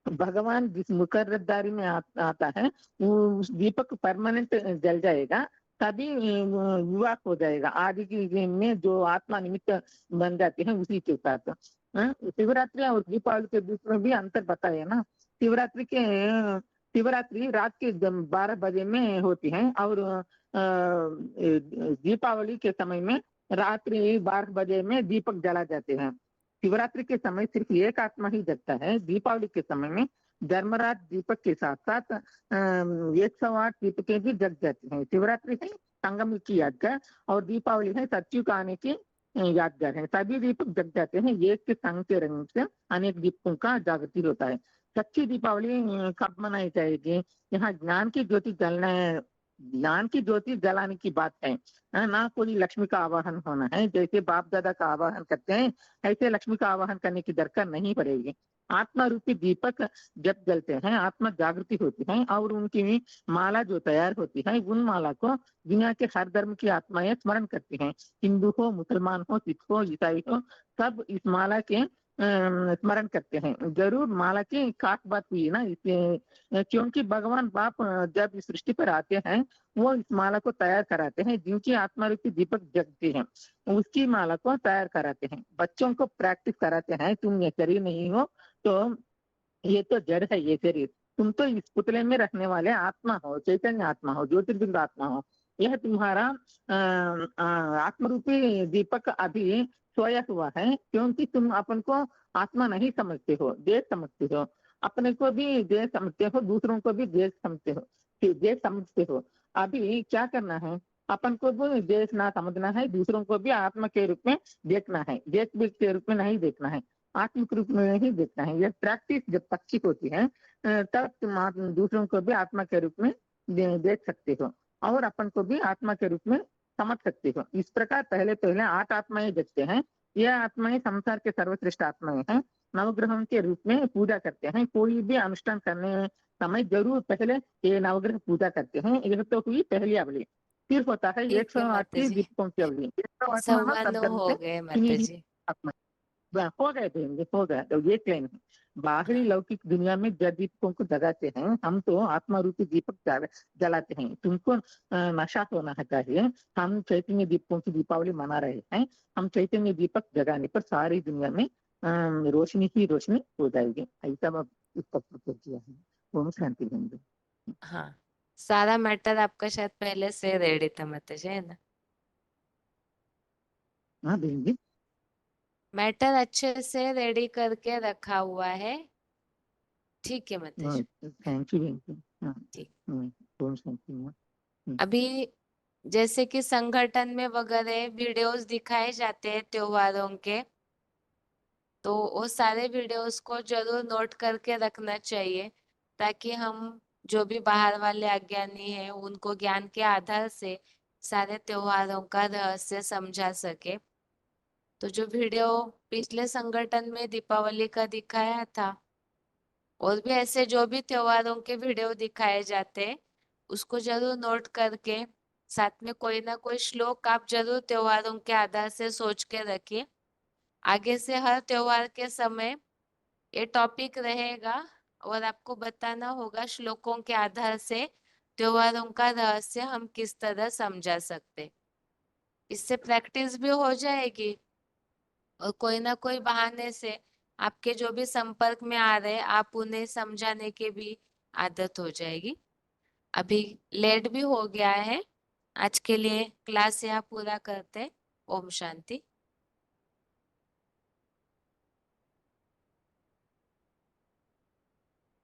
भगवान जिस मुकर्रदारी में आता है उस दीपक परमानेंट जल जाएगा, तभी विवाह हो जाएगा। आदि की में जो आत्मा निमित्त बन जाते हैं उसी के साथ। शिवरात्रि और दीपावली के बीच में भी अंतर बताया ना। शिवरात्रि रात के 12 बजे में होती है और दीपावली के समय में रात्रि 12 बजे में दीपक जला जाते हैं। शिवरात्रि के समय सिर्फ एक आत्मा ही जगता है। दीपावली के समय में धर्मराज दीपक के साथ साथ 108 दीपकें भी जग जाती हैं। शिवरात्रि है संगम की यादगार और दीपावली है सत्युग आने की यादगार है। सभी दीपक जग जाते हैं, एक के संग के रंग से अनेक दीपकों का जागृति होता है। सच्ची दीपावली कब मनाई जाएगी? यहाँ ज्ञान की ज्योति जलाने की बात है, ना कोई लक्ष्मी का आवाहन होना है। जैसे बाप दादा का आवाहन करते हैं ऐसे लक्ष्मी का आवाहन करने की दरकार नहीं पड़ेगी। आत्मा रूपी दीपक जब जलते हैं आत्मा जागृति होती है और उनकी माला जो तैयार होती है उन माला को दुनिया के हर धर्म की आत्माएं स्मरण करती हैं। हिंदू हो, मुसलमान हो, सिख हो, ईसाई हो, सब इस माला के स्मरण करते हैं। जरूर माला की खास बात हुई ना, क्योंकि भगवान बाप जब इस सृष्टि पर आते हैं वो इस माला को तैयार कराते हैं। जिनकी आत्मा रूपी दीपक जगती है उसकी माला को तैयार कराते हैं। बच्चों को प्रैक्टिस कराते हैं, तुम ये शरीर नहीं हो, तो ये तो जड़ है ये शरीर, तुम तो इस पुतले में रखने वाले आत्मा हो, चैतन्य आत्मा हो, ज्योतिर्बिंदु आत्मा हो। यह तुम्हारा आत्मरूपी दीपक अभी सोया हुआ है, क्योंकि तुम अपन को आत्मा नहीं समझते हो, देश समझते हो। अपने को भी देश समझते हो, दूसरों को भी देश समझते हो। अभी क्या करना है? अपन को भी देश ना समझना है, दूसरों को भी आत्मा के रूप में देखना है। देश के रूप में नहीं देखना है, आत्मिक रूप में नहीं देखना है। यह प्रैक्टिस जब तक होती है तब तुम दूसरों को भी आत्मा के रूप में देख सकते हो और अपन को भी आत्मा के रूप में समझ सकते हो। इस प्रकार पहले 8 आत्माएं जगते हैं। यह आत्माएं संसार के सर्वश्रेष्ठ आत्माएं हैं। नवग्रहों के रूप में पूजा करते हैं। कोई भी अनुष्ठान करने समय जरूर पहले ये नवग्रह पूजा करते हैं। यह तो हुई पहली अवली। फिर होता है 108 दीपकों की अवली। 109 हो गए माताजी। हो गए देंगे, हो गए। तो ये क्लेम है बाहरी लौकिक दुनिया में जब दीपकों को जगाते हैं, हम तो आत्मा रूपी दीपक जलाते हैं। तुमको नशा होना चाहिए। हम चैतन्य दीपकों की दीपावली मना रहे हैं। हम चैतन्य दीपक जगाने पर सारी दुनिया में रोशनी ही रोशनी हो जाएगी। ऐसा इसका किया है। ओम शांति बंधु। हाँ, सारा मैटर आपका शायद पहले से रेडी था माताजी, है ना? हाँ देंगे, मैटर अच्छे से रेडी करके रखा हुआ है। ठीक है माताजी। Thank you. ठीक। ओम शांति। अभी जैसे कि संगठन में वगैरह वीडियोस दिखाए जाते हैं त्योहारों के, तो वो सारे वीडियोस को जरूर नोट करके रखना चाहिए, ताकि हम जो भी बाहर वाले अज्ञानी हैं उनको ज्ञान के आधार से सारे त्योहारों का रहस्य समझा सके। तो जो वीडियो पिछले संगठन में दीपावली का दिखाया था, और भी ऐसे जो भी त्योहारों के वीडियो दिखाए जाते हैं उसको जरूर नोट करके साथ में कोई ना कोई श्लोक आप जरूर त्योहारों के आधार से सोच के रखिए। आगे से हर त्योहार के समय ये टॉपिक रहेगा और आपको बताना होगा श्लोकों के आधार से त्योहारों का रहस्य हम किस तरह समझा सकते। इससे प्रैक्टिस भी हो जाएगी और कोई ना कोई बहाने से आपके जो भी संपर्क में आ रहे आप उन्हें समझाने की भी आदत हो जाएगी। अभी लेट भी हो गया है, आज के लिए क्लास यहाँ पूरा करते। ओम शांति।